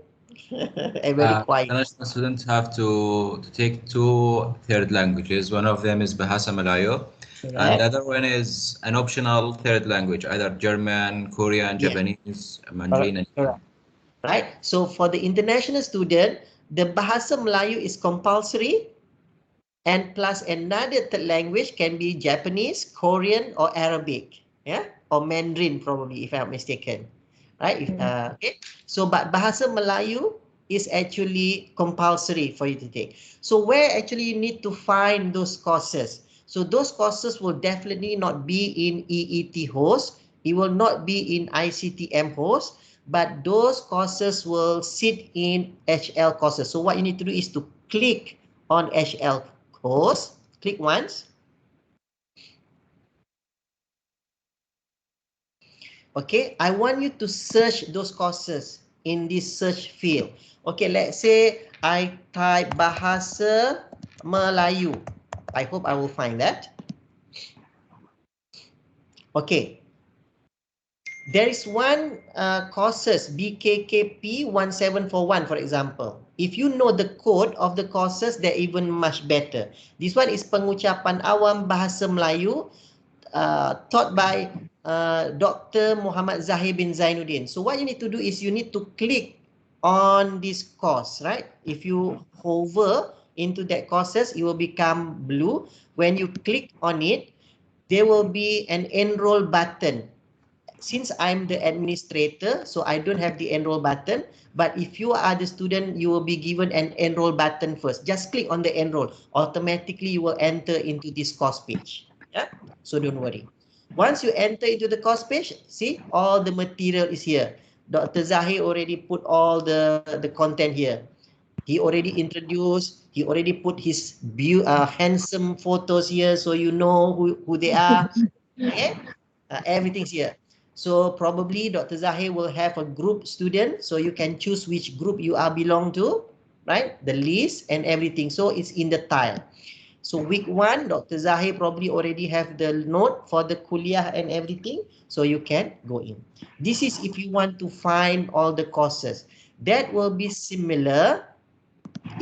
Very quiet. International students have to take 2 third languages. One of them is Bahasa Malayo, and the other one is an optional third language, either German, Korean, Japanese, Mandarin. Right. So for the international student, the Bahasa Melayu is compulsory, and plus another third language can be Japanese, Korean, or Arabic, yeah, or Mandarin probably, if I'm mistaken, right? Okay. So but Bahasa Melayu is actually compulsory for you to take. So where actually you need to find those courses? So those courses will definitely not be in EET host. It will not be in ICTM host, but those courses will sit in HL courses. So what you need to do is to click on HL course, click once. Okay, I want you to search those courses. in this search field. Okay, let's say I type Bahasa Melayu. I hope I will find that. Okay. There is one courses BKKP 1741, for example. If you know the code of the courses, they're even much better. This one is pengucapan awam bahasa Melayu taught by Dr. Muhammad Zahir bin Zainuddin. So what you need to do is you need to click on this course, right? If you hover into that courses, it will become blue. When you click on it, there will be an enroll button. Since I'm the administrator, so I don't have the enroll button. But if you are the student, you will be given an enroll button first. Just click on the enroll. Automatically, you will enter into this course page. Yeah, so don't worry. Once you enter into the course page, see all the material is here. Dr. Zahir already put all the content here. He already introduced. He already put his handsome photos here, so you know who they are. Okay, everything's here. So probably Dr. Zahir will have a group student, so you can choose which group you are belong to, right? The list and everything. So it's in the tile. So week 1, Dr. Zahir probably already have the note for the kuliah and everything, so you can go in. This is if you want to find all the courses. That will be similar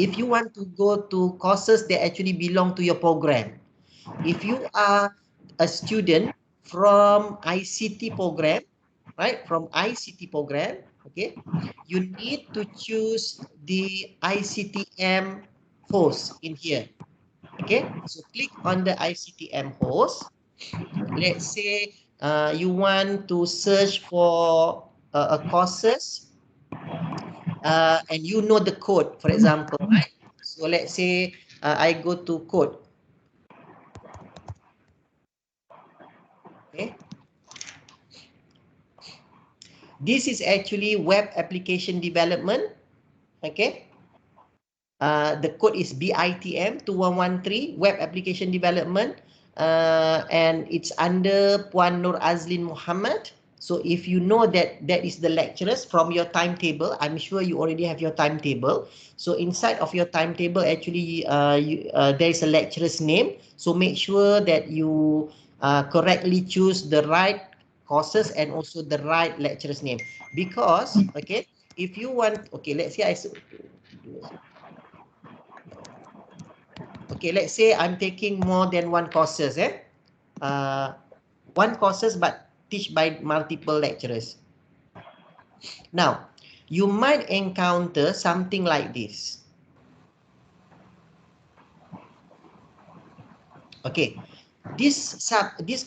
if you want to go to courses that actually belong to your program. If you are a student from ICT program, right? From ICT program, okay, you need to choose the ICTM host in here. Okay, so click on the ICTM host. Let's say you want to search for a courses and you know the code, for example, right? So let's say I go to code. Okay, this is actually web application development. Okay, the code is BITM 2113 web application development, and it's under Puan Nur Azlin Muhammad. So if you know that that is the lecturers from your timetable, I'm sure you already have your timetable. So inside of your timetable, actually, there is a lecturer's name. So make sure that you correctly choose the right courses and also the right lecturer's name. Because, okay, if you want, okay, let's say okay, let's say I'm taking more than one courses, one courses but teach by multiple lecturers. Now, you might encounter something like this. Okay, these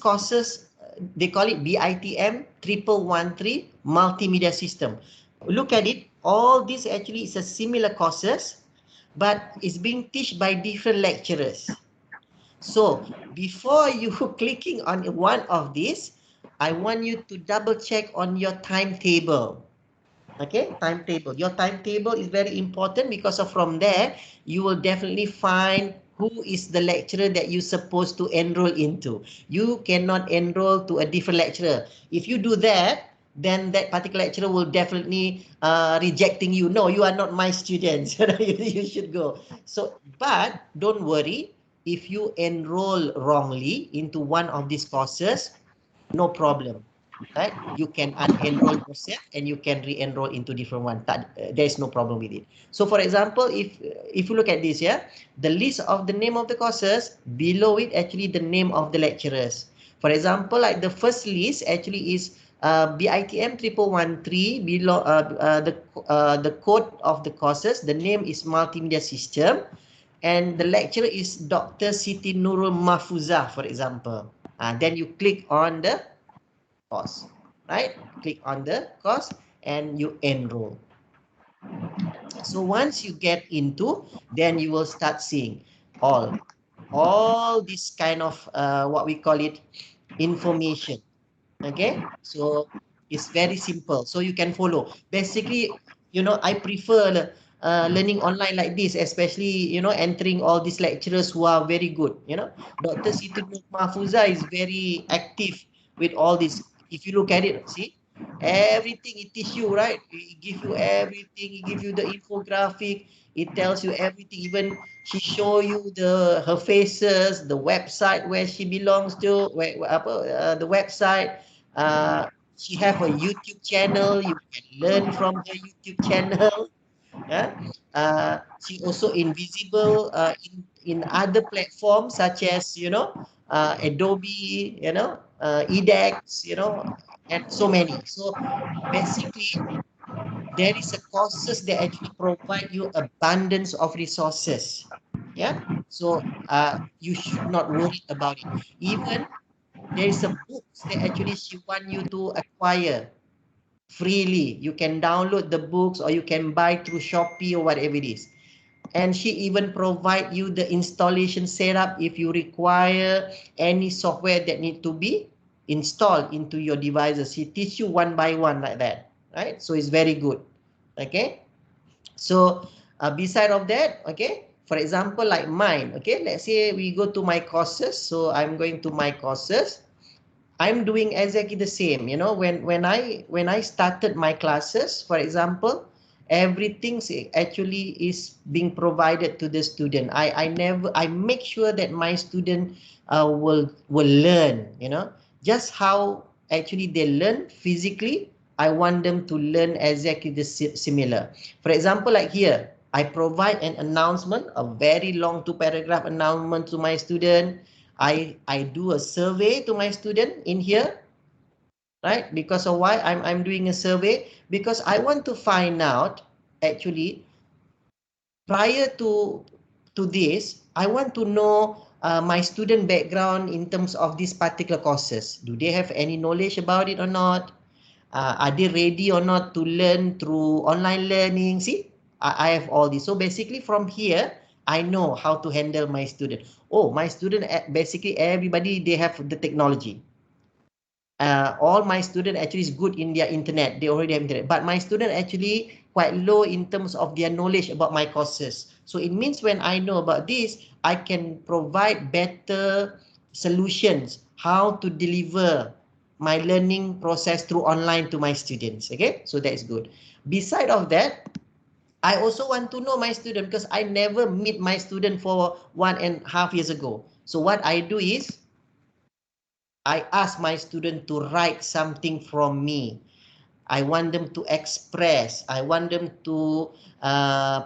courses, they call it BITM 1113 multimedia system. Look at it, all this actually is a similar courses, but it's being taught by different lecturers. So before you clicking on one of these, I want you to double check on your timetable. Okay, timetable. Your timetable is very important because from there, you will definitely find who is the lecturer that you're supposed to enroll into. You cannot enroll to a different lecturer. If you do that, then that particular lecturer will definitely rejecting you. No, you are not my students. You should go. So, but don't worry. If you enroll wrongly into one of these courses, no problem, right? You can unenroll yourself and you can re-enroll into different one. There is no problem with it. So for example, if you look at this, yeah, the list of the name of the courses, below it actually the name of the lecturers. For example, like the first list actually is BITM 1113. Below the code of the courses, the name is multimedia system, and the lecturer is Dr. Siti Nurul Mahfuzah, for example. Then you click on the course, right? Click on the course and you enroll. So once you get into, then you will start seeing all this kind of what we call it information. Okay, so it's very simple, so you can follow. Basically, I prefer learning online like this, especially entering all these lecturers who are very good. Dr. Situ Mahfuza is very active with all this. If you look at it, see, Everything it teach you, right? It give you everything. It give you the infographic. It tells you everything. Even she show you her faces, the website where she belongs to, the website. She have a YouTube channel. You can learn from her YouTube channel. Yeah. She also invisible in other platforms such as Adobe, edX, and so many. So basically, there is a courses that actually provide you abundance of resources. Yeah. So you should not worry about it. Even there is a books that actually she want you to acquire freely. You can download the books or you can buy through Shopee or whatever it is. And she even provide you the installation setup if you require any software that need to be installed into your devices. She teach you one by one like that, right? So it's very good. Okay. So beside of that, okay, for example, like mine, okay, let's say we go to my courses. So I'm going to my courses. I'm doing exactly the same. When I started my classes, for example, everything actually is being provided to the student. I make sure that my student will learn. Just how actually they learn physically. I want them to learn exactly the similar. For example, like here, I provide an announcement, a very long 2-paragraph announcement to my student. I do a survey to my student in here, right? Because of why I'm doing a survey, because I want to find out actually prior to this, I want to know my student background in terms of these particular courses. Do they have any knowledge about it or not? Are they ready or not to learn through online learning? See, I have all this. So basically from here, I know how to handle my student. Oh, my student, basically everybody, they have the technology. All my student actually is good in their internet. They already have internet. But my student actually quite low in terms of their knowledge about my courses. So it means when I know about this, I can provide better solutions, how to deliver my learning process through online to my students. Okay, so that is good. Beside of that, I also want to know my student because I never meet my student for 1.5 years ago. So what I do is I ask my student to write something from me. I want them to express. I want them to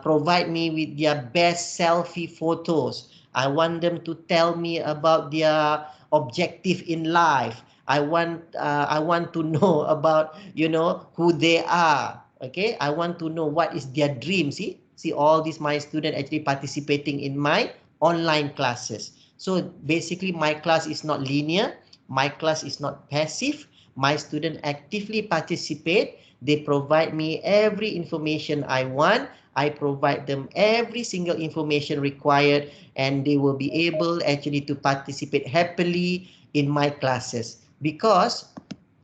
provide me with their best selfie photos. I want them to tell me about their objective in life. I want to know about who they are. Okay, I want to know what is their dream. See all these my student actually participating in my online classes. So basically, my class is not linear. My class is not passive. My student actively participate. They provide me every information I want. I provide them every single information required, and they will be able actually to participate happily in my classes. Because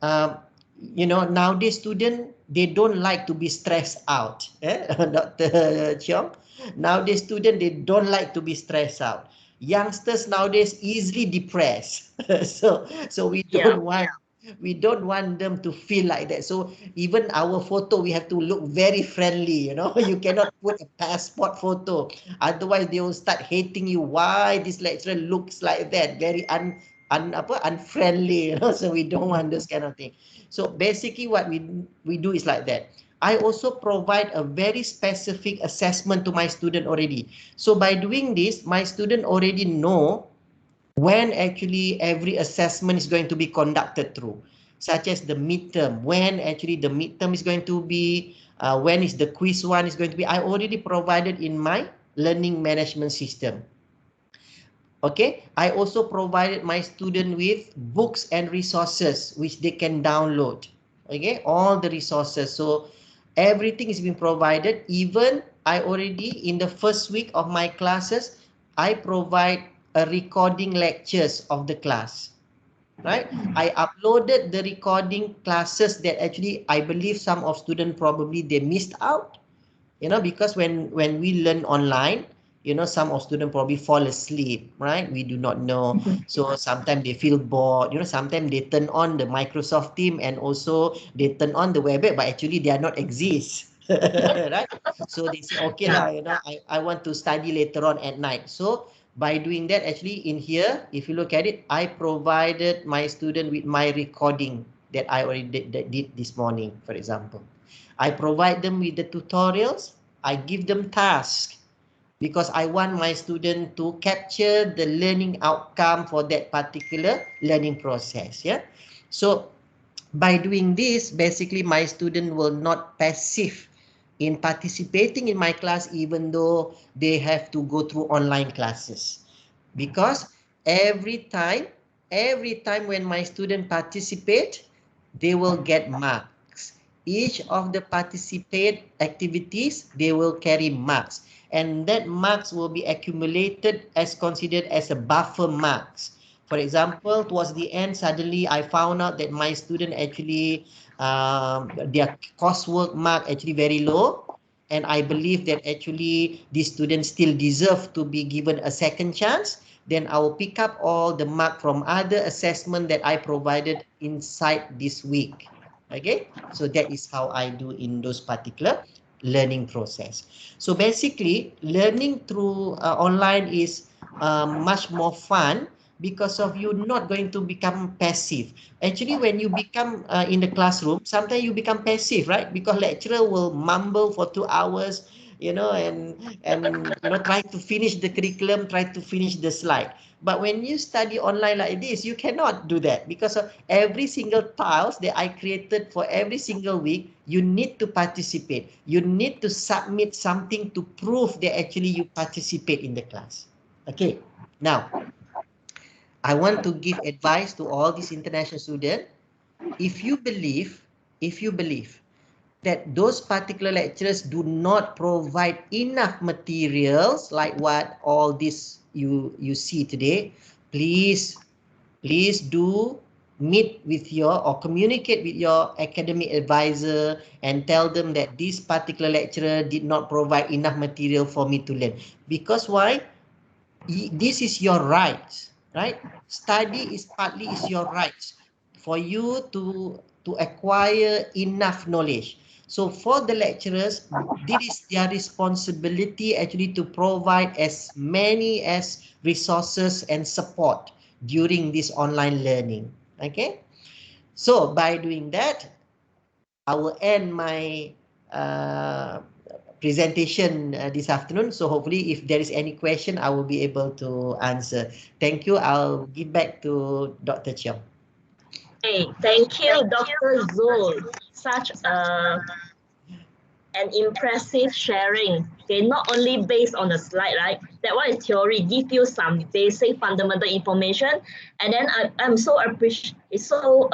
nowadays student, they don't like to be stressed out. Dr. Chiong, nowadays student, they don't like to be stressed out. Youngsters nowadays easily depressed. So we don't want them to feel like that. So even our photo, we have to look very friendly. You cannot put a passport photo, otherwise they will start hating you. Why this lecturer looks like that, very unfriendly. So we don't want this kind of thing. So basically what we do is like that. I also provide a very specific assessment to my student already. So by doing this, my student already know when actually every assessment is going to be conducted through, such as the midterm, when actually the midterm is going to be, when is the quiz one is going to be. I already provided in my learning management system. Okay, I also provided my student with books and resources which they can download. Okay, all the resources. So everything is being provided. Even I already, in the first week of my classes, I provide a recording lectures of the class. Right, I uploaded the recording classes that actually I believe some of students probably they missed out. Because when we learn online, You know, some of students probably fall asleep, right? We do not know. So sometimes they feel bored. You know, sometimes they turn on the Microsoft Team and also they turn on the WebEx, but actually they are not exist, right? So they say, okay lah, you know, I want to study later on at night. So by doing that, actually in here, if you look at it, I provided my student with my recording that I already did this morning, for example. I provide them with the tutorials. I give them tasks, because I want my student to capture the learning outcome for that particular learning process. Yeah. So by doing this, basically my student will not passive in participating in my class, even though they have to go through online classes. Because every time when my student participate, they will get marks. Each of the participate activities, they will carry marks, and that marks will be accumulated as considered as a buffer marks. For example, towards the end, suddenly I found out that my student actually their coursework mark actually very low, and I believe that actually these students still deserve to be given a second chance. Then I will pick up all the mark from other assessment that I provided inside this week. Okay, so that is how I do in those particular learning process. So basically, learning through online is much more fun, because of you not going to become passive. Actually, when you become in the classroom, sometimes you become passive, right? Because lecturer will mumble for 2 hours, you know, and you know, try to finish the curriculum, try to finish the slide. But when you study online like this, you cannot do that, because of every single tiles that I created for every single week, you need to participate. You need to submit something to prove that actually you participate in the class. Okay, now I want to give advice to all these international students. If you believe, that those particular lecturers do not provide enough materials like what all this you see today, please do meet with your or communicate with your academic advisor and tell them that this particular lecturer did not provide enough material for me to learn. Because why? This is your rights, right? Study is partly is your rights for you to acquire enough knowledge. So for the lecturers, this is their responsibility actually to provide as many as resources and support during this online learning. Okay, so by doing that, I will end my presentation this afternoon. So hopefully if there is any question, I will be able to answer. Thank you. I'll give back to Dr. Chiang. Hey, thank you, Dr. Zul. Such an impressive sharing. Okay, not only based on the slide, right? That one is theory, give you some basic fundamental information. And then I'm so appreciate. It's so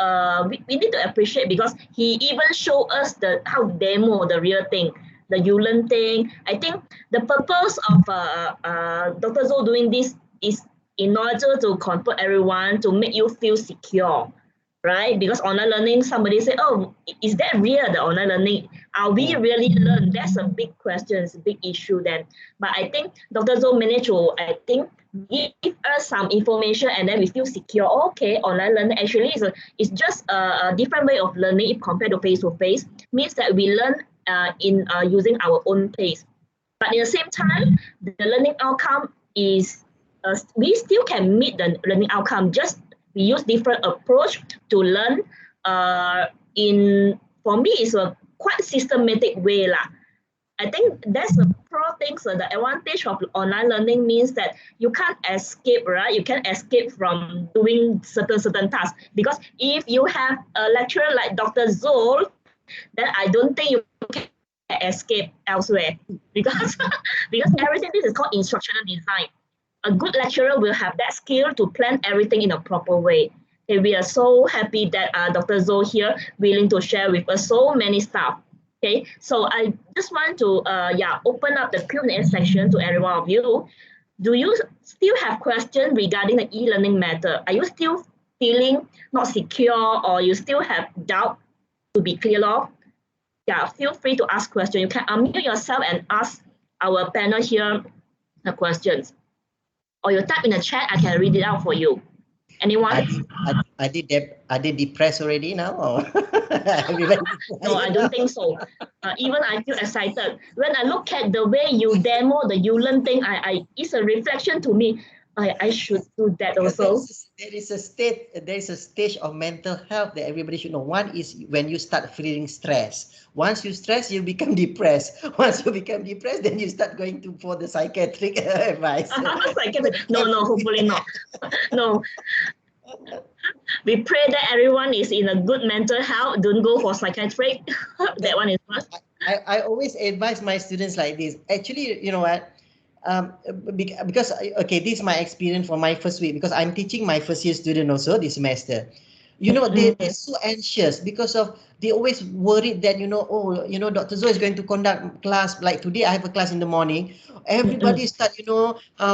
we need to appreciate, because he even show us the how demo the real thing, the UTeM thing. I think the purpose of Dr. Zhou doing this is in order to convert everyone, to make you feel secure, right? Because online learning, somebody say, oh, is that real, the online learning? Are we really learn? That's a big question, it's a big issue then. But I think Dr. Zhou managed to, I think, give us some information, and then we feel secure. Okay, online learning actually is just a different way of learning if compared to face-to-face. Means that we learn in using our own pace. But at the same time, the learning outcome is, we still can meet the learning outcome, just we use different approach to learn for me, it's a quite systematic way lah. I think that's the pro thing. So the advantage of online learning means that you can't escape, right? You can't escape from doing certain tasks, because if you have a lecturer like Dr. Zul, then I don't think you can escape elsewhere, because because everything, this is called instructional design. A good lecturer will have that skill to plan everything in a proper way. Okay, we are so happy that Dr. Zhou here willing to share with us so many stuff. Okay, so I just want to open up the Q&A section to every one of you. Do you still have questions regarding the e-learning method? Are you still feeling not secure, or you still have doubt to be cleared off? Yeah, feel free to ask questions. You can unmute yourself and ask our panel here the questions. Or you type in the chat, I can read it out for you. Anyone? Are they depressed already now? Or everybody No, I don't think so. Even I feel excited. When I look at the way you demo the ULearn thing, it's a reflection to me. I should do that also. There is a stage of mental health that everybody should know. One is when you start feeling stress. Once you stress, you become depressed. Once you become depressed, then you start going for the psychiatric advice. No, hopefully not. No. We pray that everyone is in a good mental health. Don't go for psychiatric. That one is must. I always advise my students like this. Actually, you know what? Because okay, this is my experience for my first week, because I'm teaching my first year student also this semester. You know, they're so anxious because of they always worried that, Dr. Zoe is going to conduct class. Like today, I have a class in the morning. Everybody start,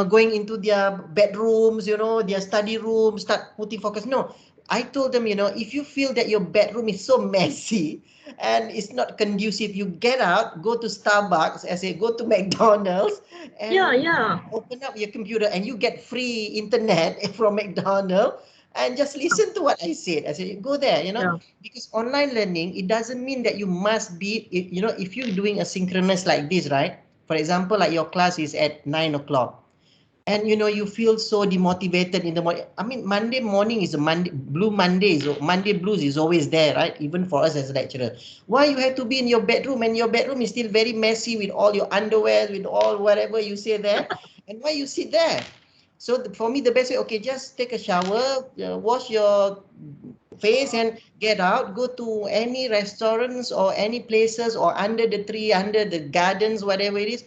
going into their bedrooms, their study room, start putting focus. No, I told them, if you feel that your bedroom is so messy and it's not conducive, you get out, go to Starbucks, go to McDonald's, and open up your computer, and you get free internet from McDonald's, and just listen to what I said. I said, go there, because online learning, it doesn't mean that you must be, if you're doing a synchronous like this, right? For example, like your class is at 9 o'clock. And you feel so demotivated in the morning. I mean, Monday morning is a Monday blues is always there, right? Even for us as a lecturer. Why you have to be in your bedroom, and your bedroom is still very messy with all your underwear, with all whatever you say there, and why you sit there? So for me, the best way, okay, just take a shower, wash your face, and get out. Go to any restaurants or any places, or under the tree, under the gardens, whatever it is,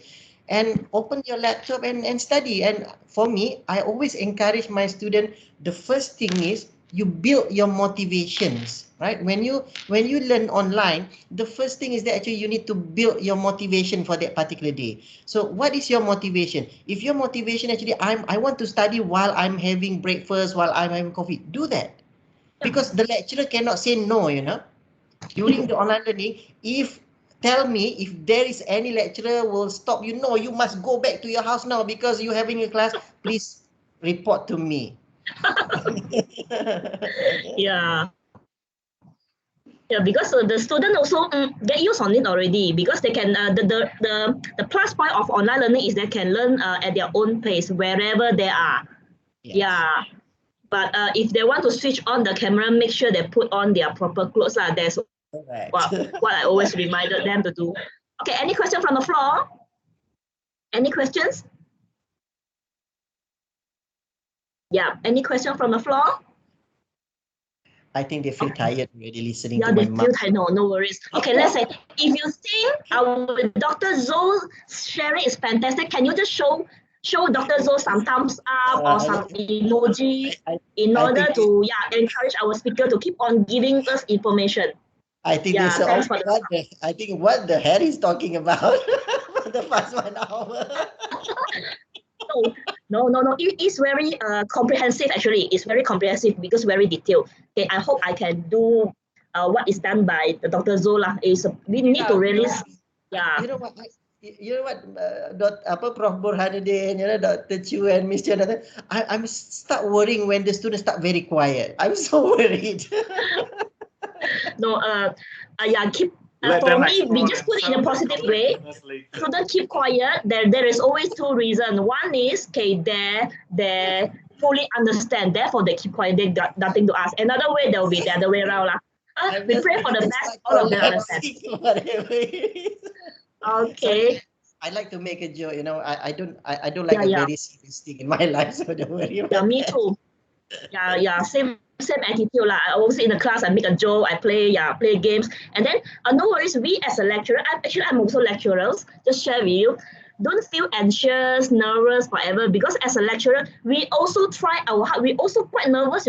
and open your laptop and study. And for me, I always encourage my student, the first thing is you build your motivations, right? When you learn online, the first thing is that actually you need to build your motivation for that particular day. So what is your motivation? If your motivation actually, I want to study while I'm having breakfast, while I'm having coffee, do that. Because the lecturer cannot say no, during the online learning. Tell me if there is any lecturer will stop you. No, you must go back to your house now because you're having a class. Please report to me. Yeah, because the student also get used on it already, because they can the plus point of online learning is they can learn at their own pace wherever they are. Yes. Yeah, but if they want to switch on the camera, make sure they put on their proper clothes. That's what I always reminded them to do. Okay, any question from the floor? Any questions? Yeah, any question from the floor? I think they feel tired already listening to my mouth. Yeah, they feel tired. No worries. Okay, let's say, if you think our Dr. Zoe sharing is fantastic, can you just show Dr. Zoe some thumbs up or some emoji in order to encourage our speaker to keep on giving us information? I think this I think what the hell is talking about for the past 1 hour. No. It is very comprehensive. Actually, it's very comprehensive because very detailed. Okay, I hope I can do what is done by the Dr. Zola. We need to really, You know what? Prof Burhanuddin, Dr. Chu and Mr. Jonathan, I'm start worrying when the students start very quiet. I'm so worried. No, keep. For me, we just put it in a positive way. So don't keep quiet. There is always two reasons. One is they fully understand. Therefore, they keep quiet. They got nothing to ask. Another way, there will be the other way around. We pray for the best. All of them understand. Okay. I like to make a joke. I don't like a very serious thing in my life. So don't worry about me too. Yeah. Same attitude. I also in the class, I make a joke, I play games. And then no worries, we as a lecturer, I'm also lecturers, just share with you. Don't feel anxious, nervous, whatever, because as a lecturer, we also try our hard. We also quite nervous,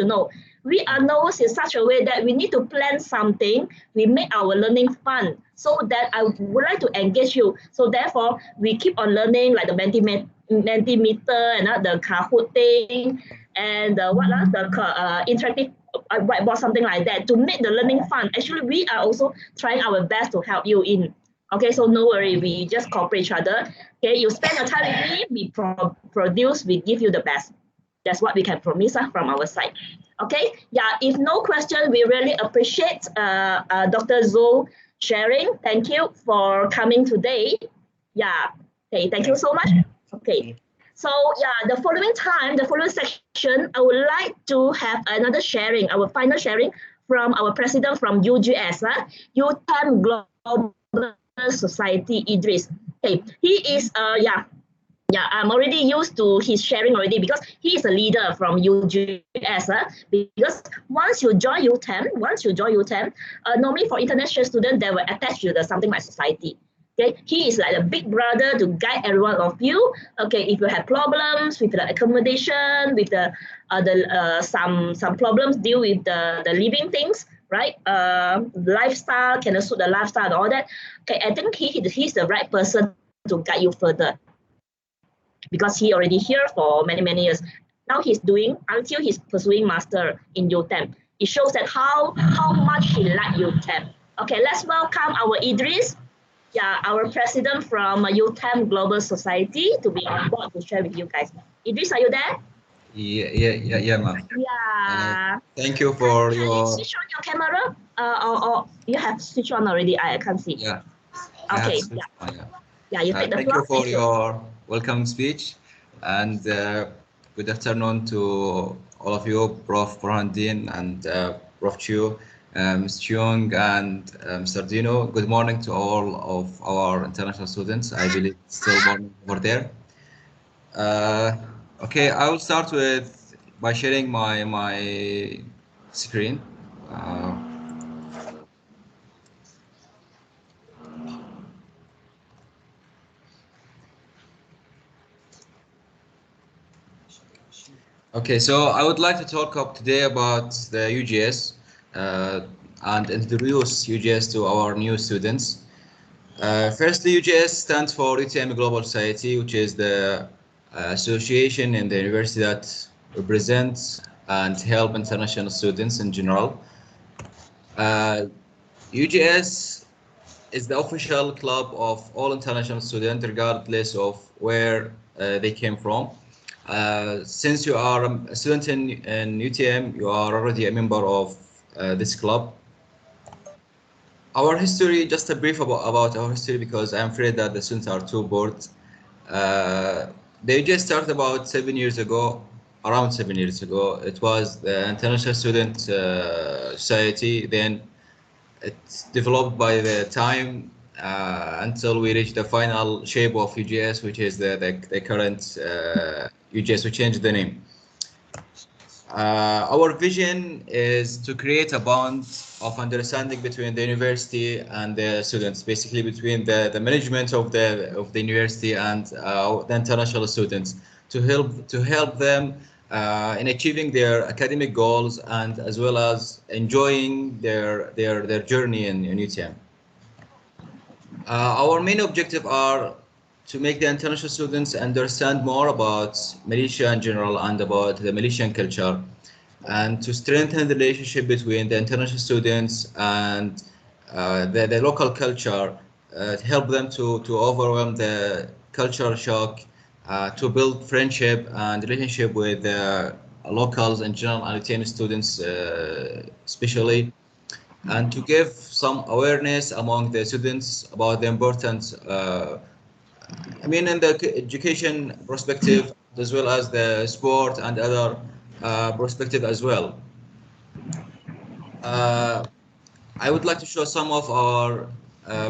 We are nervous in such a way that we need to plan something. We make our learning fun, so that I would like to engage you. So therefore, we keep on learning like the Mentimeter and the Kahoot thing, and the interactive whiteboard, something like that, to make the learning fun. Actually, we are also trying our best to help you in. Okay, so no worry, we just cooperate each other. Okay, you spend your time with me, we produce, we give you the best. That's what we can promise from our side. Okay, yeah, if no question, we really appreciate Dr. Zul sharing. Thank you for coming today. Yeah, okay, thank you so much. Okay, so yeah, the following section, I would like to have another sharing, our final sharing from our president from UGS, UTeM Global Society, Idris. Okay, he is I'm already used to his sharing already because he is a leader from UGS. Because once you join UTeM, normally for international students, they will attach to the something like society. Okay, he is like a big brother to guide every one of you. Okay, if you have problems with the accommodation, with the some problems deal with the living things, right? Lifestyle, can suit the lifestyle and all that. Okay, I think he's the right person to guide you further because he already here for many years. Now he's pursuing master in UTeM. It shows that how much he like UTeM. Okay, let's welcome our Idris. Yeah, our president from UTeM Global Society to be on board to share with you guys. Idris, are you there? Yeah, ma'am. Yeah. Thank you for can your. you switch on your camera? Or you have switched on already? I can't see. Yeah. Okay. Yeah, you take the thank floor. you for your welcome speech, and good afternoon to all of you, Prof. Burhandin and Prof. Chiu, Ms. Cheung, and Mr. Dino. Good morning to all of our international students. I believe it's still morning over there. Okay, I will start by sharing my screen. Okay, so I would like to talk up today about the UGS and introduce UGS to our new students. Firstly, UGS stands for UTeM Global Society, which is the association in the university that represents and help international students in general. UGS is the official club of all international students, regardless of where they came from. Since you are a student in UTeM, you are already a member of this club. Our history, just a brief about our history, because I'm afraid that the students are too bored. They just started about 7 years ago, around 7 years ago. It was the International Student Society. Then it's developed by the time until we reach the final shape of UGS, which is the current UGS. We changed the name. Our vision is to create a bond of understanding between the university and the students, basically between the management of the university and the international students, to help them in achieving their academic goals and as well as enjoying their journey in UTeM. Our main objective are to make the international students understand more about Malaysia in general and about the Malaysian culture, and to strengthen the relationship between the international students and the local culture, to help them to overwhelm the cultural shock, to build friendship and relationship with locals in general and Italian students especially, and to give some awareness among the students about the importance, in the education perspective as well as the sport and other perspective as well. I would like to show some of our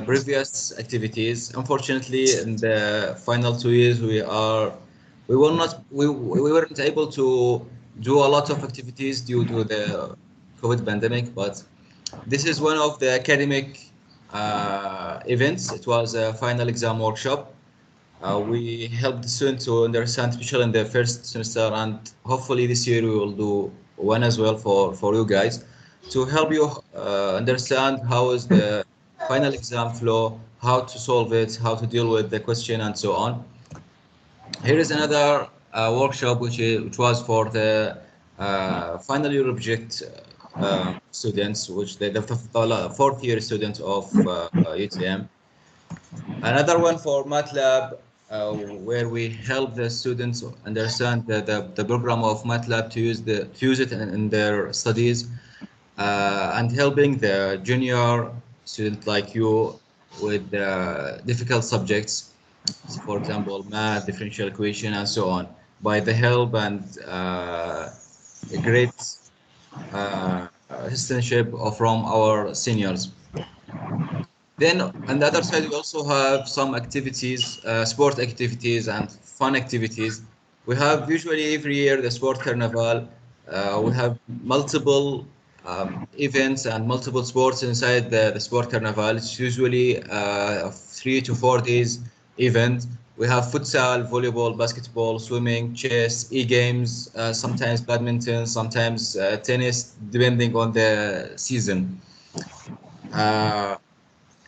previous activities. Unfortunately, in the final 2 years, we weren't able to do a lot of activities due to the COVID pandemic, but this is one of the academic events. It was a final exam workshop. We helped the students to understand, especially in the first semester, and hopefully this year we will do one as well for you guys, to help you understand how is the final exam flow, how to solve it, how to deal with the question, and so on. Here is another workshop which was for the final year object students, which the fourth year students of UTeM. Another one for MATLAB, where we help the students understand the program of MATLAB to use it in their studies, and helping the junior student like you with difficult subjects, for example, math, differential equation, and so on, by the help and a great assistantship from our seniors. Then on the other side, we also have some activities, sport activities and fun activities. We have usually every year the sport carnival. We have multiple events and multiple sports inside the sport carnival. It's usually a 3 to 4 days event. We have futsal, volleyball, basketball, swimming, chess, e-games, sometimes badminton, sometimes tennis, depending on the season. Uh,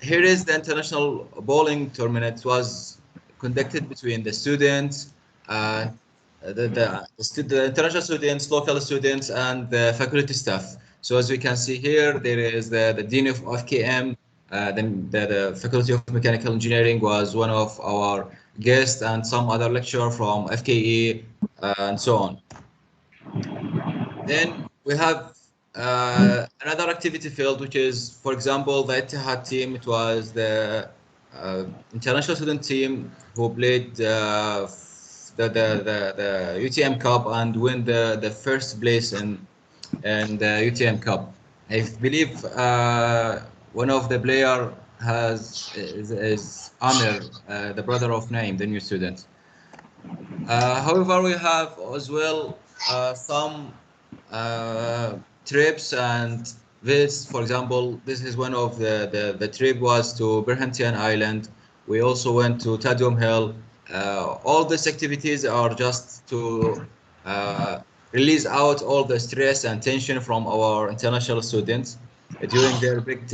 Here is the international bowling tournament. It was conducted between the students, the international students, local students, and the faculty staff. So as we can see here, there is the Dean of FKM, the Faculty of Mechanical Engineering was one of our guests, and some other lecturer from FKE, and so on. Then we have another activity field, which is, for example, the Etihad team. It was the international student team who played the UTM Cup and win the first place in the UTM Cup. I believe one of the player is Amir, the brother of Naim, the new student. However, we have as well some trips and visits. For example, this is one of the trip was to Berhantian Island. We also went to Tadium Hill. All these activities are just to release out all the stress and tension from our international students during their big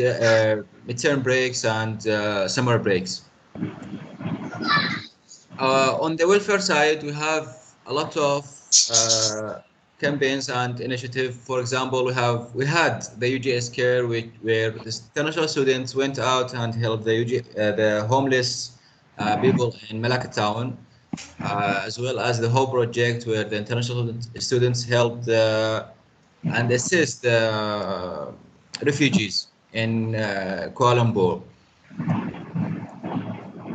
midterm breaks and summer breaks. On the welfare side, we have a lot of campaigns and initiative. For example, we had the UGS Care, where the international students went out and helped the homeless people in Malacca town, as well as the Hope Project, where the international students helped and assist refugees in Kuala Lumpur.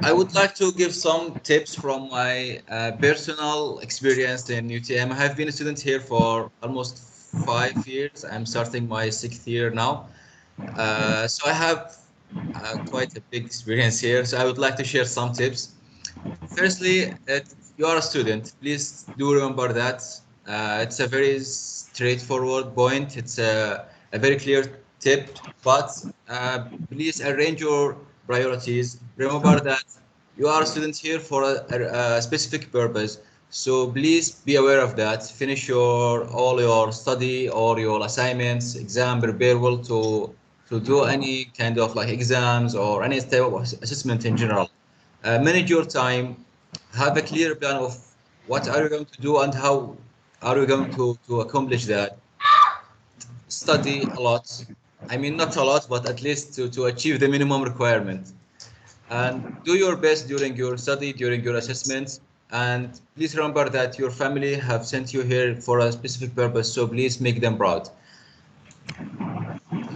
I would like to give some tips from my personal experience in UTM. I have been a student here for almost 5 years. I'm starting my 6th year now. So I have quite a big experience here. So I would like to share some tips. Firstly, if you are a student, please do remember that it's a very straightforward point. It's a very clear tip, but please arrange your priorities. Remember that you are a student here for a specific purpose. So please be aware of that. Finish all your study or your assignments, exam, prepare well to do any kind of like exams or any type of assessment in general. Manage your time, have a clear plan of what are you going to do and how are you going to accomplish that. Study a lot. I mean, not a lot, but at least to achieve the minimum requirement. And do your best during your study, during your assessments. And please remember that your family have sent you here for a specific purpose, so please make them proud.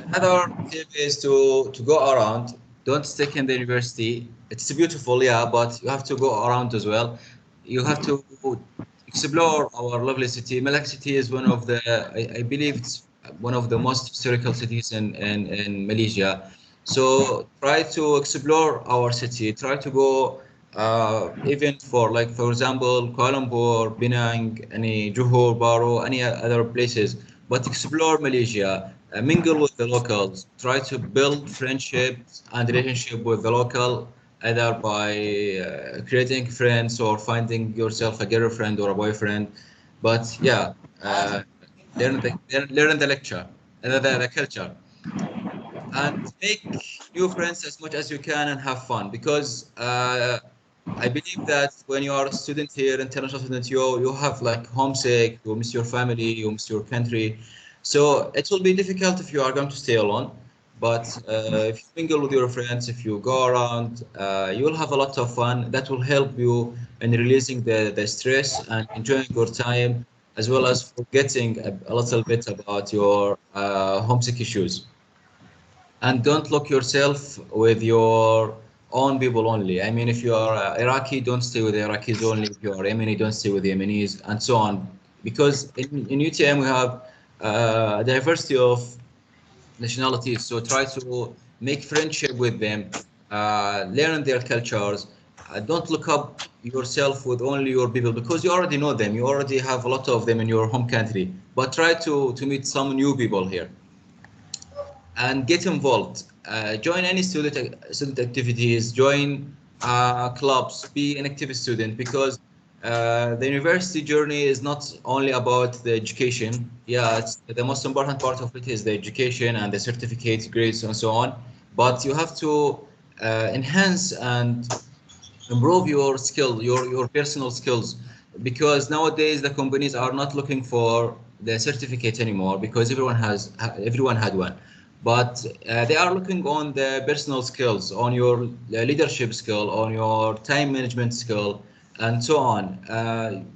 Another tip is to go around. Don't stick in the university. It's beautiful, yeah, but you have to go around as well. You have to explore our lovely city. Malak City is one of I believe it's one of the most historical cities in Malaysia. So try to explore our city. Try to go even for example, Kuala Lumpur, Penang, any Johor, Baro, any other places. But explore Malaysia, mingle with the locals, try to build friendships and relationship with the local, either by creating friends or finding yourself a girlfriend or a boyfriend. But yeah, learn the lecture, the culture, and make new friends as much as you can and have fun, because I believe that when you are a student here, international student, you have like homesick, you miss your family, you miss your country. So it will be difficult if you are going to stay alone. But if you mingle with your friends, if you go around, you will have a lot of fun. That will help you in releasing the stress and enjoying your time, as well as forgetting a little bit about your homesick issues. And don't lock yourself with your own people only. I mean, if you are Iraqi, don't stay with Iraqis only. If you are Yemeni, don't stay with Yemenis, and so on. Because in UTM we have a diversity of nationalities. So try to make friendship with them, learn their cultures. Don't look up yourself with only your people because you already know them. You already have a lot of them in your home country. But try to meet some new people here and get involved. Join any student activities. Join clubs. Be an active student because the university journey is not only about the education. Yeah, it's the most important part of it is the education and the certificate grades and so on. But you have to enhance and improve your skill, your personal skills, because nowadays the companies are not looking for the certificate anymore because everyone had one, but they are looking on the personal skills, on your leadership skill, on your time management skill, and so on,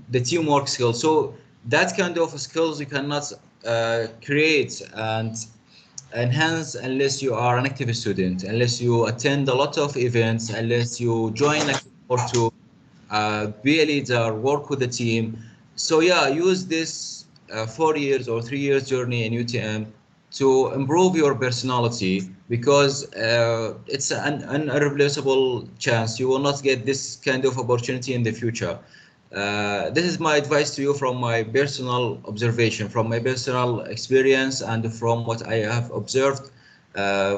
the teamwork skill. So that kind of skills you cannot create and enhance unless you are an active student, unless you attend a lot of events, unless you join a or to be a leader, work with the team. So yeah, use this 4 years or 3 years journey in UTM to improve your personality because it's an irreplaceable chance. You will not get this kind of opportunity in the future. This is my advice to you from my personal observation, from my personal experience, and from what I have observed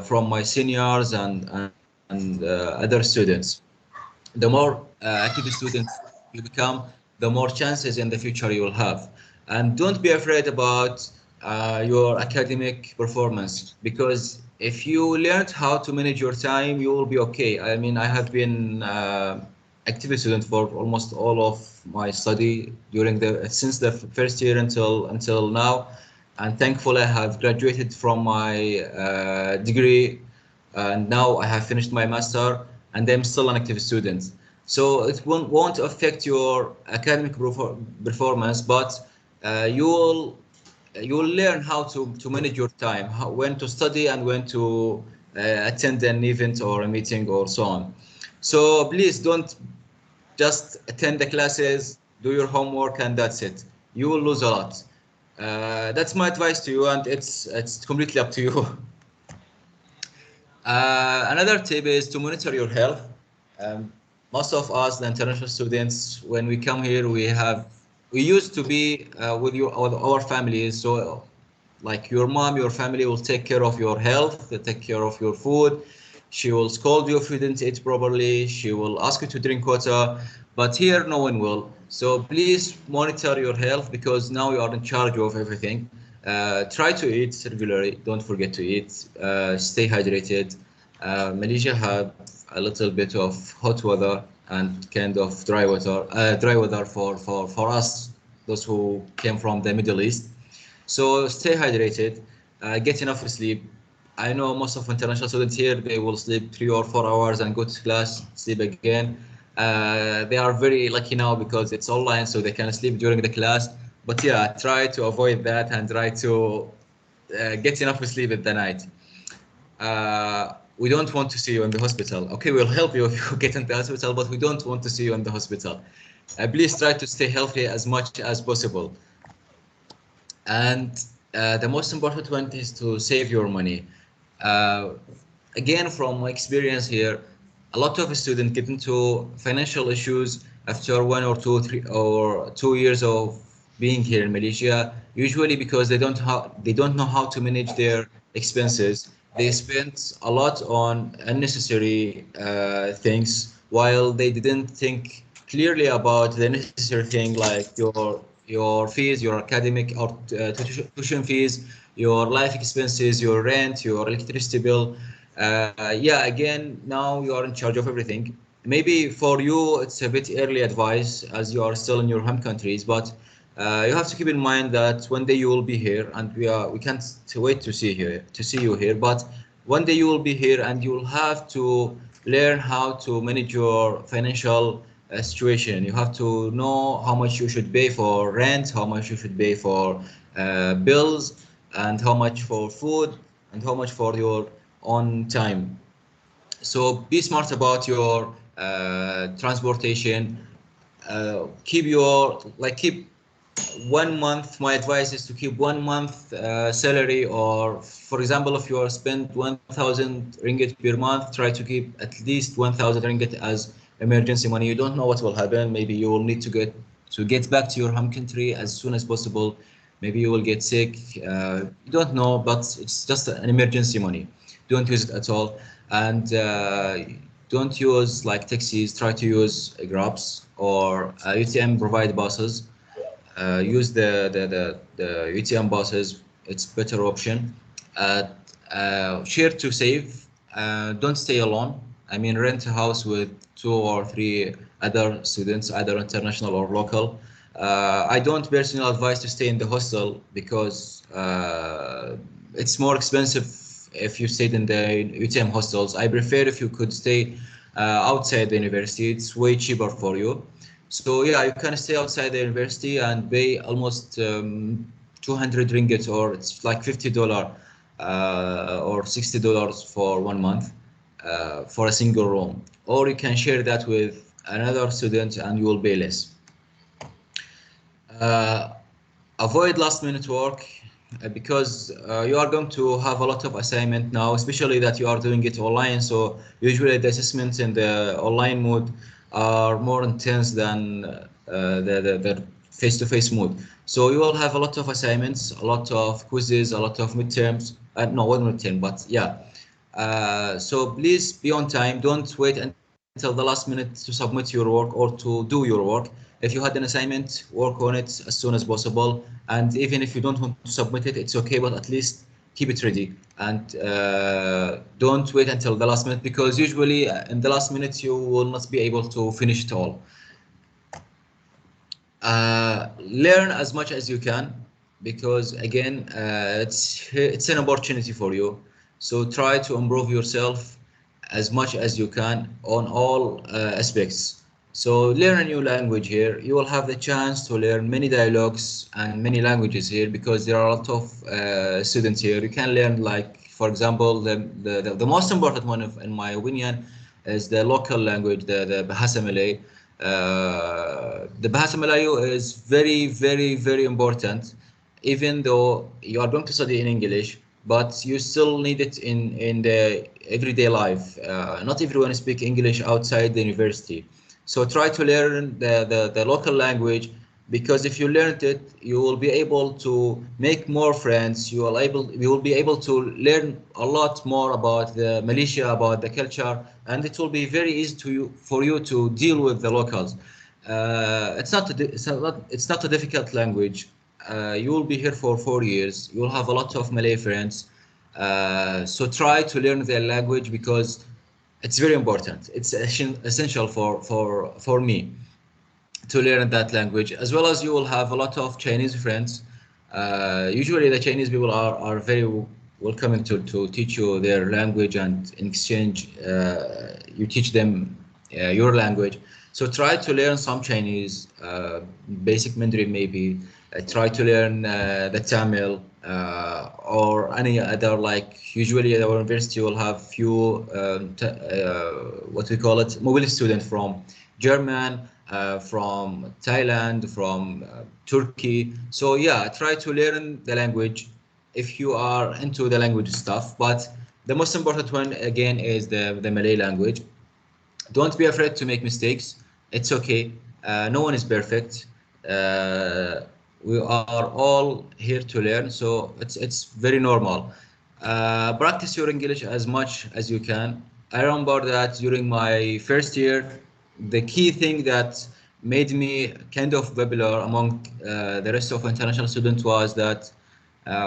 from my seniors and other students. The more active student you become, the more chances in the future you will have. And don't be afraid about your academic performance, because if you learned how to manage your time, you will be okay. I mean, I have been active student for almost all of my study during the since the first year until now, and thankfully I have graduated from my degree, and now I have finished my master, and I'm still an active student. So it won't affect your academic performance, but you will learn how to manage your time, when to study and when to attend an event or a meeting or so on. So please don't just attend the classes, do your homework, and that's it. You will lose a lot. That's my advice to you, and it's completely up to you. Another tip is to monitor your health. Um, Most of us, the international students, when we come here, we used to be with our families. So, like your mom, your family will take care of your health, they take care of your food. She will scold you if you didn't eat properly. She will ask you to drink water. But here, no one will. So please monitor your health because now you are in charge of everything. Try to eat regularly. Don't forget to eat. Stay hydrated. Malaysia have a little bit of hot weather and kind of dry weather for us, those who came from the Middle East. So stay hydrated, get enough sleep. I know most of international students here, they will sleep 3 or 4 hours and go to class, sleep again. They are very lucky now because it's online, so they can sleep during the class. But yeah, try to avoid that and try to get enough sleep at the night. We don't want to see you in the hospital. Okay, we'll help you if you get in the hospital, but we don't want to see you in the hospital. Please try to stay healthy as much as possible. And the most important one is to save your money. Uh, Again, from my experience here, a lot of students get into financial issues after 1 or 2 years of being here in Malaysia. Usually because they don't know how to manage their expenses. They spend a lot on unnecessary things while they didn't think clearly about the necessary thing like your fees, your academic or tuition fees, your life expenses, your rent, your electricity bill. Yeah, again, now you are in charge of everything. Maybe for you it's a bit early advice as you are still in your home countries, but you have to keep in mind that one day you will be here, and we can't wait to see you here. But one day you will be here and you will have to learn how to manage your financial situation. You have to know how much you should pay for rent, how much you should pay for bills, and how much for food, and how much for your own time. So be smart about your transportation. Keep your keep 1 month. My advice is to keep 1 month salary, or for example, if you are spend 1,000 ringgit per month, try to keep at least 1,000 ringgit as emergency money. You don't know what will happen. Maybe you will need to get back to your home country as soon as possible. Maybe you will get sick. You don't know, but it's just an emergency money. Don't use it at all, and don't use like taxis. Try to use Grabs or UTM provide buses. Use the UTM buses. It's better option. Share to save. Don't stay alone. I mean, rent a house with 2 or 3 other students, either international or local. I don't personally advise to stay in the hostel because it's more expensive if you stayed in the UTM hostels. I prefer if you could stay outside the university. It's way cheaper for you. So yeah, you can stay outside the university and pay almost 200 ringgit, or it's like $50 or $60 for 1 month for a single room. Or you can share that with another student and you will pay less. Avoid last minute work because you are going to have a lot of assignment now, especially that you are doing it online. So usually the assessments in the online mode are more intense than the face-to-face mode. So you will have a lot of assignments, a lot of quizzes, a lot of midterms. No, one midterm, but yeah. So please be on time. Don't wait until the last minute to submit your work or to do your work. If you had an assignment, work on it as soon as possible. And even if you don't want to submit it, it's okay, but at least keep it ready. And don't wait until the last minute, because usually in the last minute you will not be able to finish it all. Learn as much as you can, because again, it's an opportunity for you. So try to improve yourself as much as you can on all aspects. So learn a new language here. You will have the chance to learn many dialogues and many languages here, because there are a lot of students here. You can learn, like, for example, the most important one, in my opinion, is the local language, the Bahasa Malay. The Bahasa Melayu is very, very, very important, even though you are going to study in English, but you still need it in the everyday life. Not everyone speaks English outside the university. So try to learn the local language, because if you learned it, you will be able to make more friends. You will be able to learn a lot more about the Malaysia, about the culture, and it will be very easy for you to deal with the locals. It's not a difficult language. You will be here for 4 years. You will have a lot of Malay friends. So try to learn their language, because it's very important. It's essential for me to learn that language, as well as you will have a lot of Chinese friends. Usually the Chinese people are very welcoming to teach you their language, and in exchange you teach them your language. So try to learn some Chinese, basic Mandarin maybe. Try to learn the Tamil or any other, like usually at our university will have few what we call it, mobility students from German, from Thailand, from Turkey. So yeah, try to learn the language if you are into the language stuff. But the most important one again is the Malay language. Don't be afraid to make mistakes. It's okay. No one is perfect. We are all here to learn, so it's very normal. Practice your English as much as you can. I remember that during my first year, the key thing that made me kind of popular among the rest of international students was that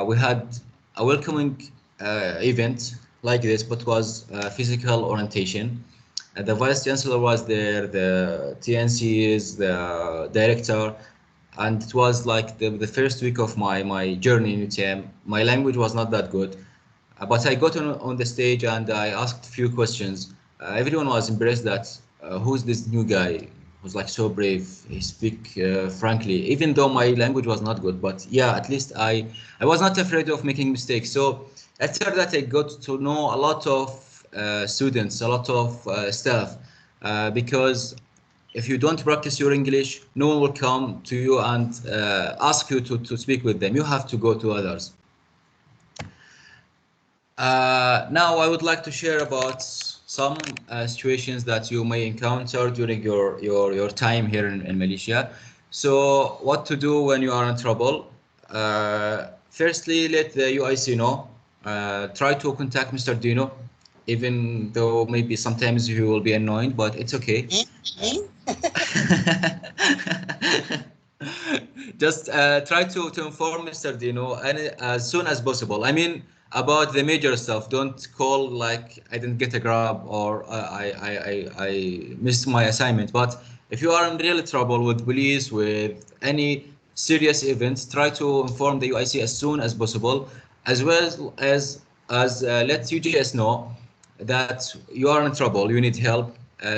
we had a welcoming event like this, but was physical orientation. The vice chancellor was there, the TNC is the director, and it was like the first week of my journey in UTM. My language was not that good. But I got on the stage and I asked a few questions. Everyone was impressed that who's this new guy who's like so brave. He speak frankly, even though my language was not good. But yeah, at least I was not afraid of making mistakes. So after that, I got to know a lot of students, a lot of staff, because if you don't practice your English, no one will come to you and ask you to speak with them. You have to go to others. Now I would like to share about some situations that you may encounter during your time here in Malaysia. So what to do when you are in trouble? Firstly, let the UIC know. Try to contact Mr. Dino, even though maybe sometimes you will be annoyed, but it's okay. Just try to inform Mr. Dino as soon as possible. I mean, about the major stuff. Don't call like I didn't get a grab or I missed my assignment. But if you are in real trouble with police, with any serious events, try to inform the UIC as soon as possible, as well as let UGS know that you are in trouble, you need help.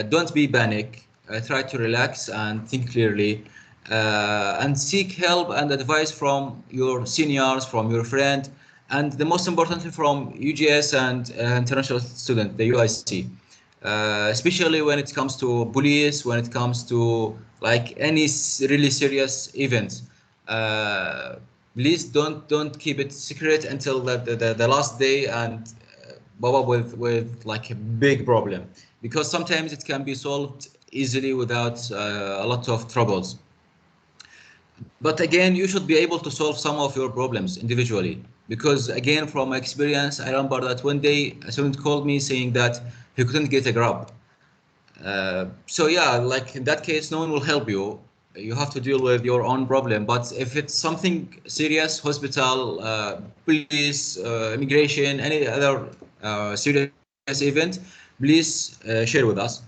Don't be panic. Try to relax and think clearly, and seek help and advice from your seniors, from your friend, and the most importantly from UGS and international student, the UIC. Especially when it comes to police, when it comes to like any really serious events. Please don't keep it secret until the last day and bob up with like a big problem, because sometimes it can be solved easily without a lot of troubles. But again, you should be able to solve some of your problems individually, because again, from my experience, I remember that one day a student called me saying that he couldn't get a grab. So yeah, like in that case, no one will help you. You have to deal with your own problem. But if it's something serious, hospital, police, immigration, any other serious event, please share with us.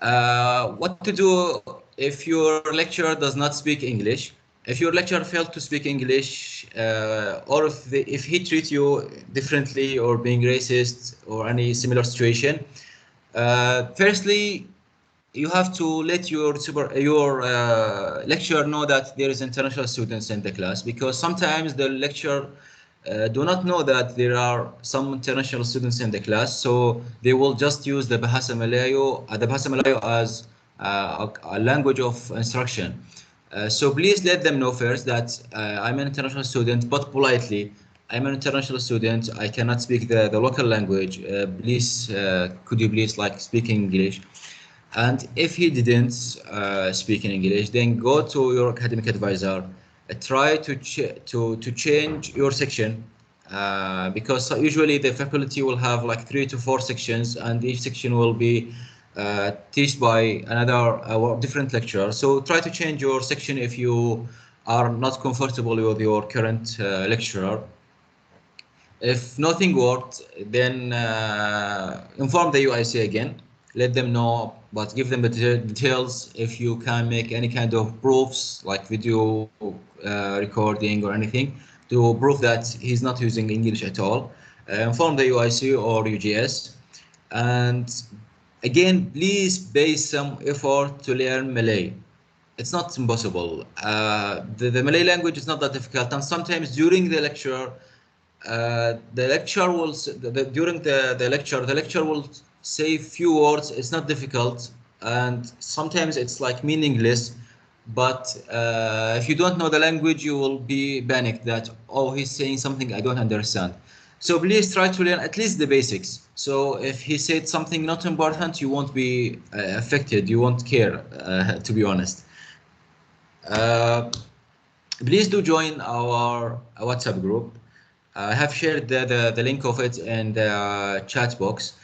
What to do if your lecturer does not speak English? If your lecturer failed to speak English, or if he treats you differently or being racist or any similar situation, firstly, you have to let your lecturer know that there is international students in the class, because sometimes the lecturer do not know that there are some international students in the class, so they will just use the Bahasa Melayu as a language of instruction. So please let them know first that I'm an international student, but politely. I'm an international student. I cannot speak the local language. Please, could you please like speak English? And if he didn't speak in English, then go to your academic advisor. Try to change your section, because usually the faculty will have like 3 to 4 sections, and each section will be taught by another different lecturer. So try to change your section if you are not comfortable with your current lecturer. If nothing worked, then inform the UIC again. Let them know, but give them the details. If you can make any kind of proofs, like video recording or anything, to prove that he's not using English at all, inform the UIC or UGS. And again, please pay some effort to learn Malay. It's not impossible. The Malay language is not that difficult, and sometimes during the lecture, the lecture will during the lecture will say few words. It's not difficult, and sometimes it's like meaningless, but if you don't know the language, you will be panicked that, oh, he's saying something I don't understand. So please try to learn at least the basics. So if he said something not important, you won't be affected, you won't care, to be honest. Please do join our WhatsApp group. I have shared the link of it in the chat box.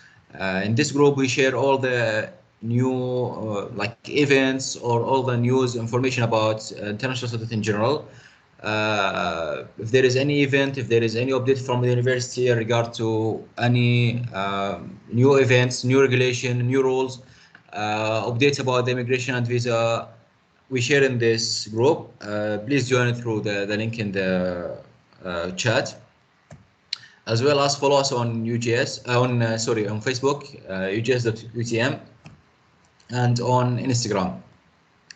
In this group, we share all the new like events or all the news information about international students in general. If there is any event, if there is any update from the university in regard to any new events, new regulation, new rules, updates about the immigration and visa, we share in this group. Please join it through the link in the chat. as well as follow us on UGS on Facebook, UGS.UTM, and on Instagram.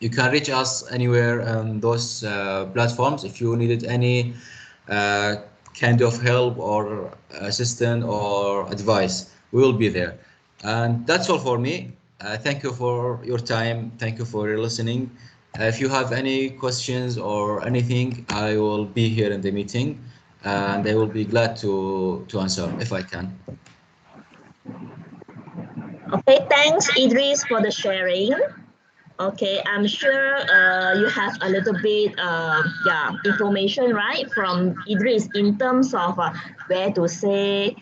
You can reach us anywhere on those platforms if you needed any kind of help or assistance or advice. We will be there. And that's all for me. Thank you for your time. Thank you for your listening. If you have any questions or anything, I will be here in the meeting, and I will be glad to answer if I can. Okay, thanks Idris for the sharing. Okay, I'm sure you have a little bit information, right, from Idris in terms of where to stay,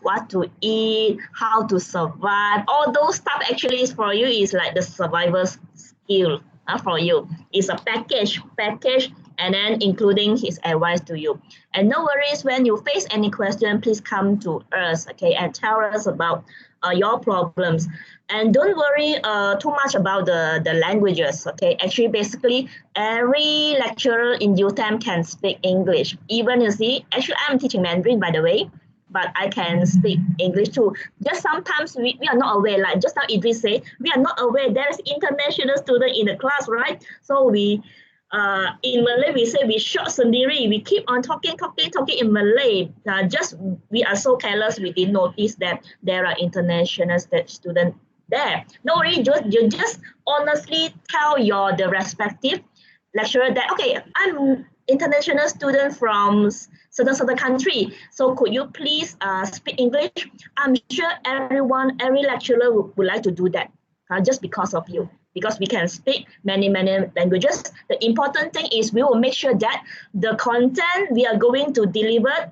what to eat, how to survive. All those stuff actually is for you is like the survival skill for you. It's a package, and then including his advice to you. And no worries, when you face any question, please come to us, okay, and tell us about your problems. And don't worry too much about the languages, okay? Actually, basically, every lecturer in UTeM can speak English. Even you see, actually, I'm teaching Mandarin, by the way, but I can speak English too. Just sometimes we are not aware, like just now Idris said, we are not aware there's international student in the class, right? So we, in Malay, we say we short sendiri. We keep on talking in Malay. Just we are so careless, we didn't notice that there are international students there. No worry, you just honestly tell the respective lecturer that, okay, I'm international student from certain country. So could you please speak English? I'm sure every lecturer would like to do that just because of you. Because we can speak many languages. The important thing is we will make sure that the content we are going to deliver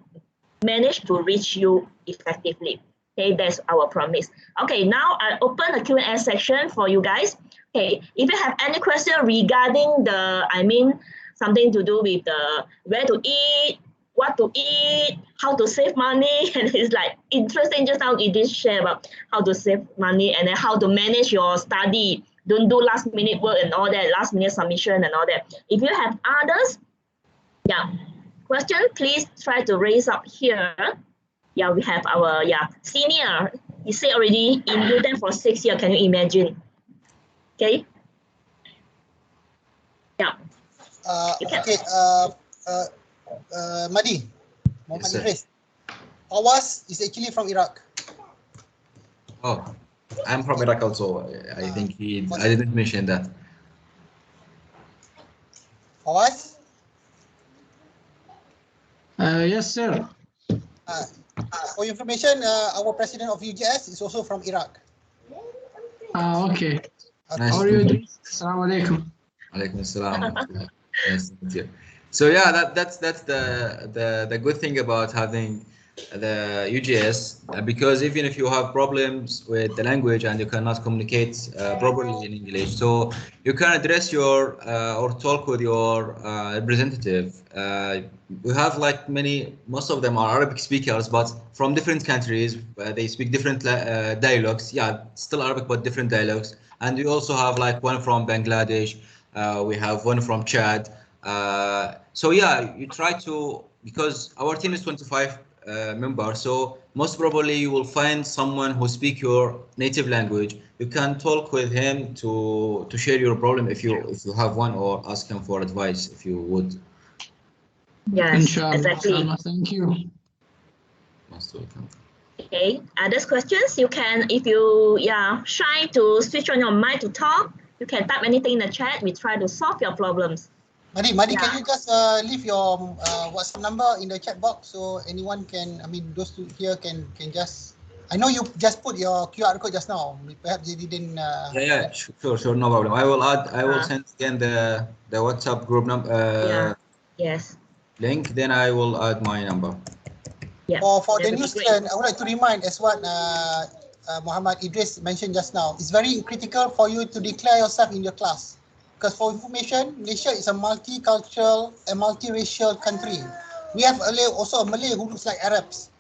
manage to reach you effectively. Okay, that's our promise. Okay, now I open the Q&A section for you guys. Okay, if you have any question regarding something to do with where to eat, what to eat, how to save money, and it's like interesting just how it is share about how to save money and then how to manage your study. Don't do last minute work and all that, last minute submission and all that. If you have others, question, please try to raise up here. Yeah, we have our senior. He said already in UTeM for 6 years. Can you imagine? Okay. Yeah. Okay. Madi, Muhammad Yes, Idris. Awas is actually from Iraq. Oh, I'm from Iraq also. I think I didn't mention that. Awas? Yes, sir. For your information, our president of UGS is also from Iraq. Okay. Nice How to are you meet doing? Assalamu alaikum. Alaikum assalam. Nice to meet you. So yeah, that's the good thing about having the UGS, because even if you have problems with the language and you cannot communicate properly in English, so you can address your or talk with your representative. We have like most of them are Arabic speakers, but from different countries. They speak different dialects. Yeah, still Arabic, but different dialects. And we also have like one from Bangladesh. We have one from Chad. So yeah, you try to, because our team is 25 members, so most probably you will find someone who speak your native language. You can talk with him to share your problem if you have one, or ask him for advice if you would. Yes, Inshallah. exactly. Inshallah. Thank you. Most welcome. Okay, others questions? You can, if you shy to switch on your mic to talk, you can type anything in the chat. We try to solve your problems. Madi, can you just leave your WhatsApp number in the chat box so anyone can, those two here can just. I know you just put your QR code just now. Perhaps you didn't. Yeah, sure, no problem. I will send again the WhatsApp group number. Yes. Link. Then I will add my number. Yeah. For the new student, I would like to remind, as what Muhammad Idris mentioned just now, it's very critical for you to declare yourself in your class. Because for information, Malaysia is a multicultural and multiracial country. We have also a Malay who looks like Arabs.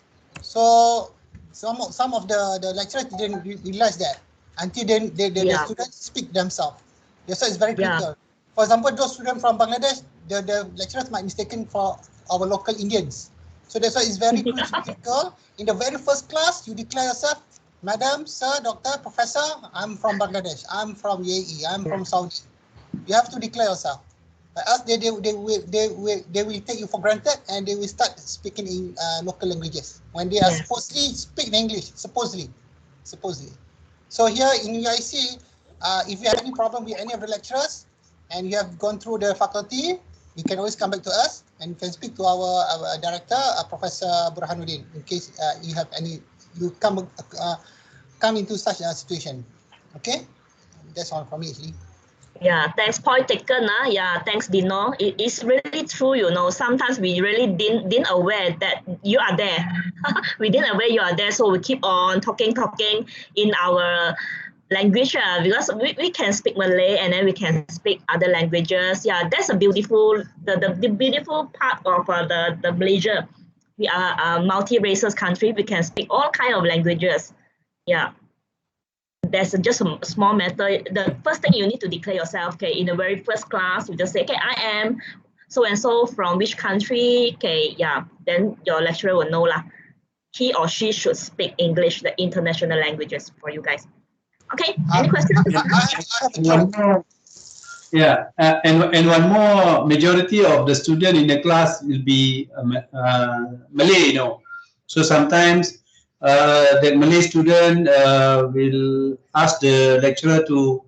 So some of the lecturers didn't realize that until the students speak themselves. So it's very critical. For example, those students from Bangladesh, the lecturers might mistaken for our local Indians. So that's why it's very critical. In the very first class, you declare yourself, Madam, Sir, Doctor, Professor, I'm from Bangladesh, I'm from UAE, I'm from Saudi. You have to declare yourself. But else they will take you for granted and they will start speaking in local languages when they are supposedly speak English, supposedly. So here in UIC, if you have any problem with any of the lecturers and you have gone through the faculty, you can always come back to us and you can speak to our director, Professor Burhanuddin, in case you have any, you come into such a situation. Okay, that's all from me actually. Yeah, thanks, point taken. Yeah, thanks, Dino. It is really true, you know. Sometimes we really didn't aware that you are there. We didn't aware you are there, so we keep on talking in our language because we can speak Malay and then we can speak other languages. Yeah, that's a beautiful the beautiful part of the Malaysia. We are a multi-races country. We can speak all kind of languages. Yeah. That's just a small matter. The first thing you need to declare yourself, okay, in the very first class, you just say, okay, I am so and so from which country, okay, yeah, then your lecturer will know lah. He or she should speak English, the international languages for you guys. Okay, any questions? Yeah, and one more, majority of the student in the class will be Malay, you know. So sometimes the Malay student will ask the lecturer to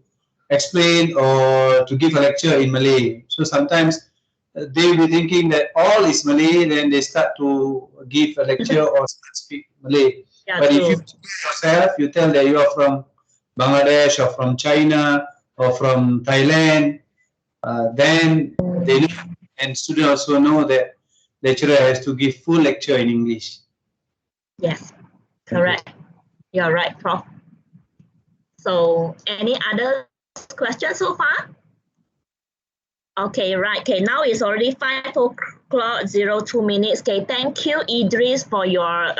explain or to give a lecture in Malay. So sometimes they will be thinking that all is Malay, then they start to give a lecture or speak Malay. Yeah, but true. if you yourself, you tell that you are from Bangladesh or from China or from Thailand, then they know, and students also know that lecturer has to give full lecture in English. Yes, correct. You're right, Prof. So any other questions so far? Okay, right. Okay, now it's already 5:02. Okay, thank you, Idris, for your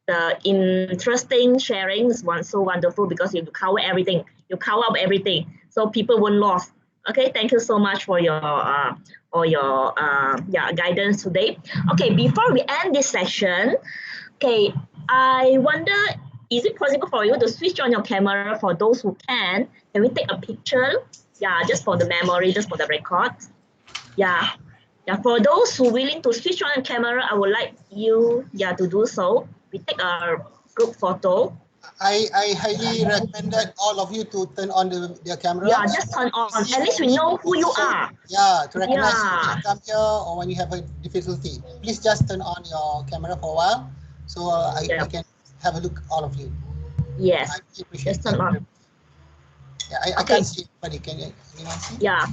the interesting sharing. It's so wonderful because you cover everything. You cover up everything, so people won't lost. Okay, thank you so much for your guidance today. Okay, before we end this session, okay, I wonder, is it possible for you to switch on your camera for those who can? Can we take a picture? Yeah, just for the memory, just for the record. Yeah. Yeah, for those who willing to switch on the camera, I would like you to do so. We take a group photo. I highly recommend all of you to turn on their camera. Yeah, just turn on. At least we know who you are. Yeah, to recognize you when you come here or when you have a difficulty. Please just turn on your camera for a while so I can have a look at all of you. Yes. I appreciate just turn on. Yeah, I can't see anybody. Can anyone see? Yeah.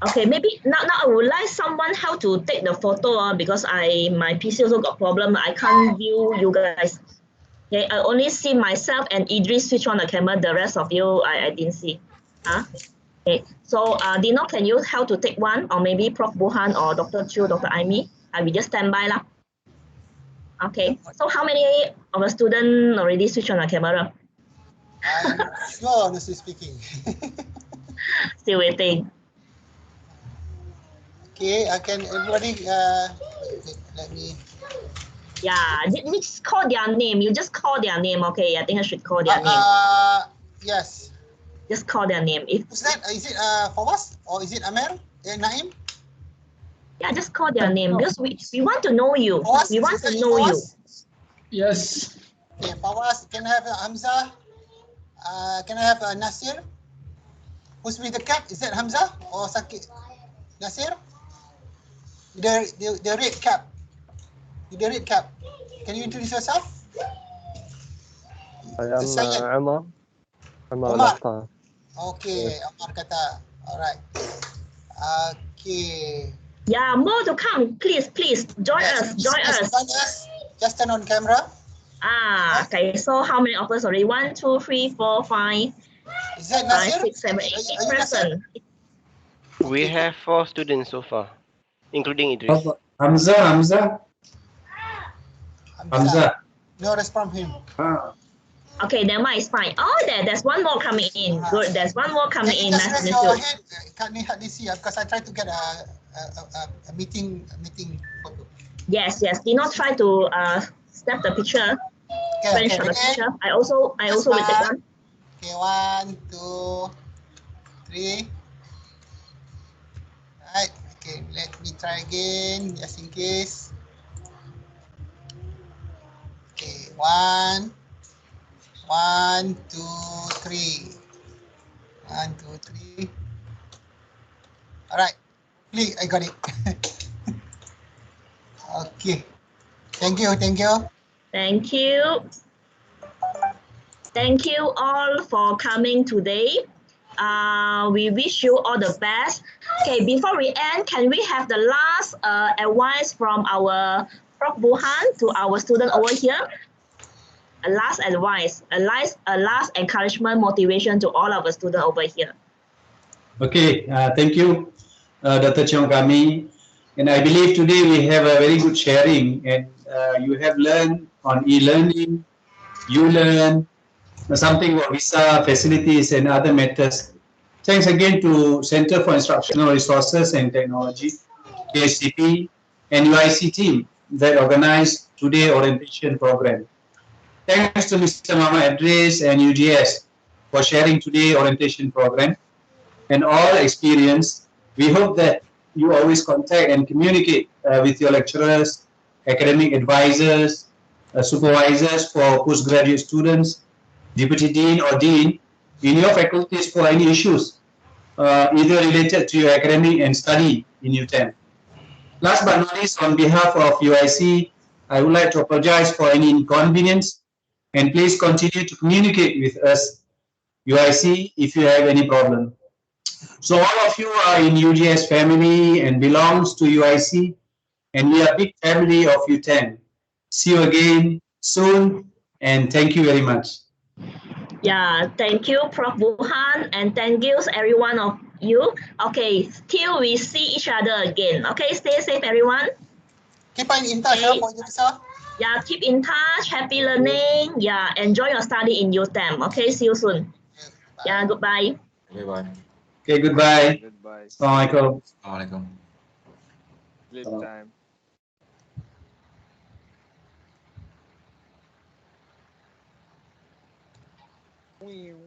Okay, maybe now I would like someone help to take the photo because my PC also got problem. I can't view you guys. Okay, I only see myself and Idris switch on the camera. The rest of you, I didn't see. Okay, so Dino, can you help to take one, or maybe Prof. Buhan or Dr. Chu, Dr. Aimi? I will just stand by lah. Okay, so how many of the students already switch on the camera? I'm sure, honestly speaking. Still waiting. Okay, everybody, let me. Yeah, just call their name. You just call their name, okay? I think I should call their name. Yes. Just call their name. Who's that? Is it Fawaz or is it Amer? Naim? Yeah, just call their name because we want to know you. Fawaz, we want to know you. Yes. Okay, Fawaz, can I have Hamza? Can I have Nasir? Who's with the cap? Is that Hamza or Sakit? Nasir? The red cap. The red cap. Can you introduce yourself? I am Omar. Okay, Omar kata. Alright. Okay. Yeah, more to come. Please join us. Join us. Just turn on camera. Okay. So how many of us already? 1, 2, 3, 4, 5. Is that 5, Nasir? 6, 7, 8 person. We have 4 students so far, including Idris. Hamza. No response from him. Okay, never mind, it's fine. Oh, there's one more coming in. Good, there's one more coming in. Just raise your head. Can't hardly see because I tried to get a meeting photo. Yes, yes. Did not try to snap the picture. Okay, Screenshot the ready? picture. I also will take one. Okay, 1, 2, 3. Right. Okay, let me try again, just in case. Okay, 1, 1, 2, 3. 1, 2, 3. All right. Click. I got it. Okay. Thank you. Thank you. Thank you. Thank you all for coming today. We wish you all the best. Okay, before we end, can we have the last advice from our Prof. Buhan to our student over here? A last advice, a last encouragement, motivation to all of our students over here. Okay, thank you, Dr. Cheong Kami. And I believe today we have a very good sharing, and you have learned on e-learning, you learn something about visa facilities and other matters. Thanks again to Center for Instructional Resources and Technology, KSCP, and UIC team that organized today orientation program. Thanks to Mr. Mama Adres and UGS for sharing today orientation program and all experience. We hope that you always contact and communicate with your lecturers, academic advisors, supervisors for postgraduate students, deputy dean or dean in your faculties for any issues, either related to your academic and study in UTeM. Last but not least, on behalf of UIC, I would like to apologize for any inconvenience, and please continue to communicate with us, UIC, if you have any problem. So all of you are in UGS family and belongs to UIC, and we are a big family of UTeM. See you again soon, and thank you very much. Yeah, thank you, Prof. Buhan, and thank you every one of you. Okay, till we see each other again. Okay, stay safe, everyone. Keep in touch, Okay. for yourself. Yeah, keep in touch. Happy learning. Yeah, enjoy your study in UTeM. Okay, see you soon. Yeah, goodbye. Bye-bye. Okay, goodbye. Goodbye. Assalamualaikum. Assalamualaikum. Sleep time. Meow.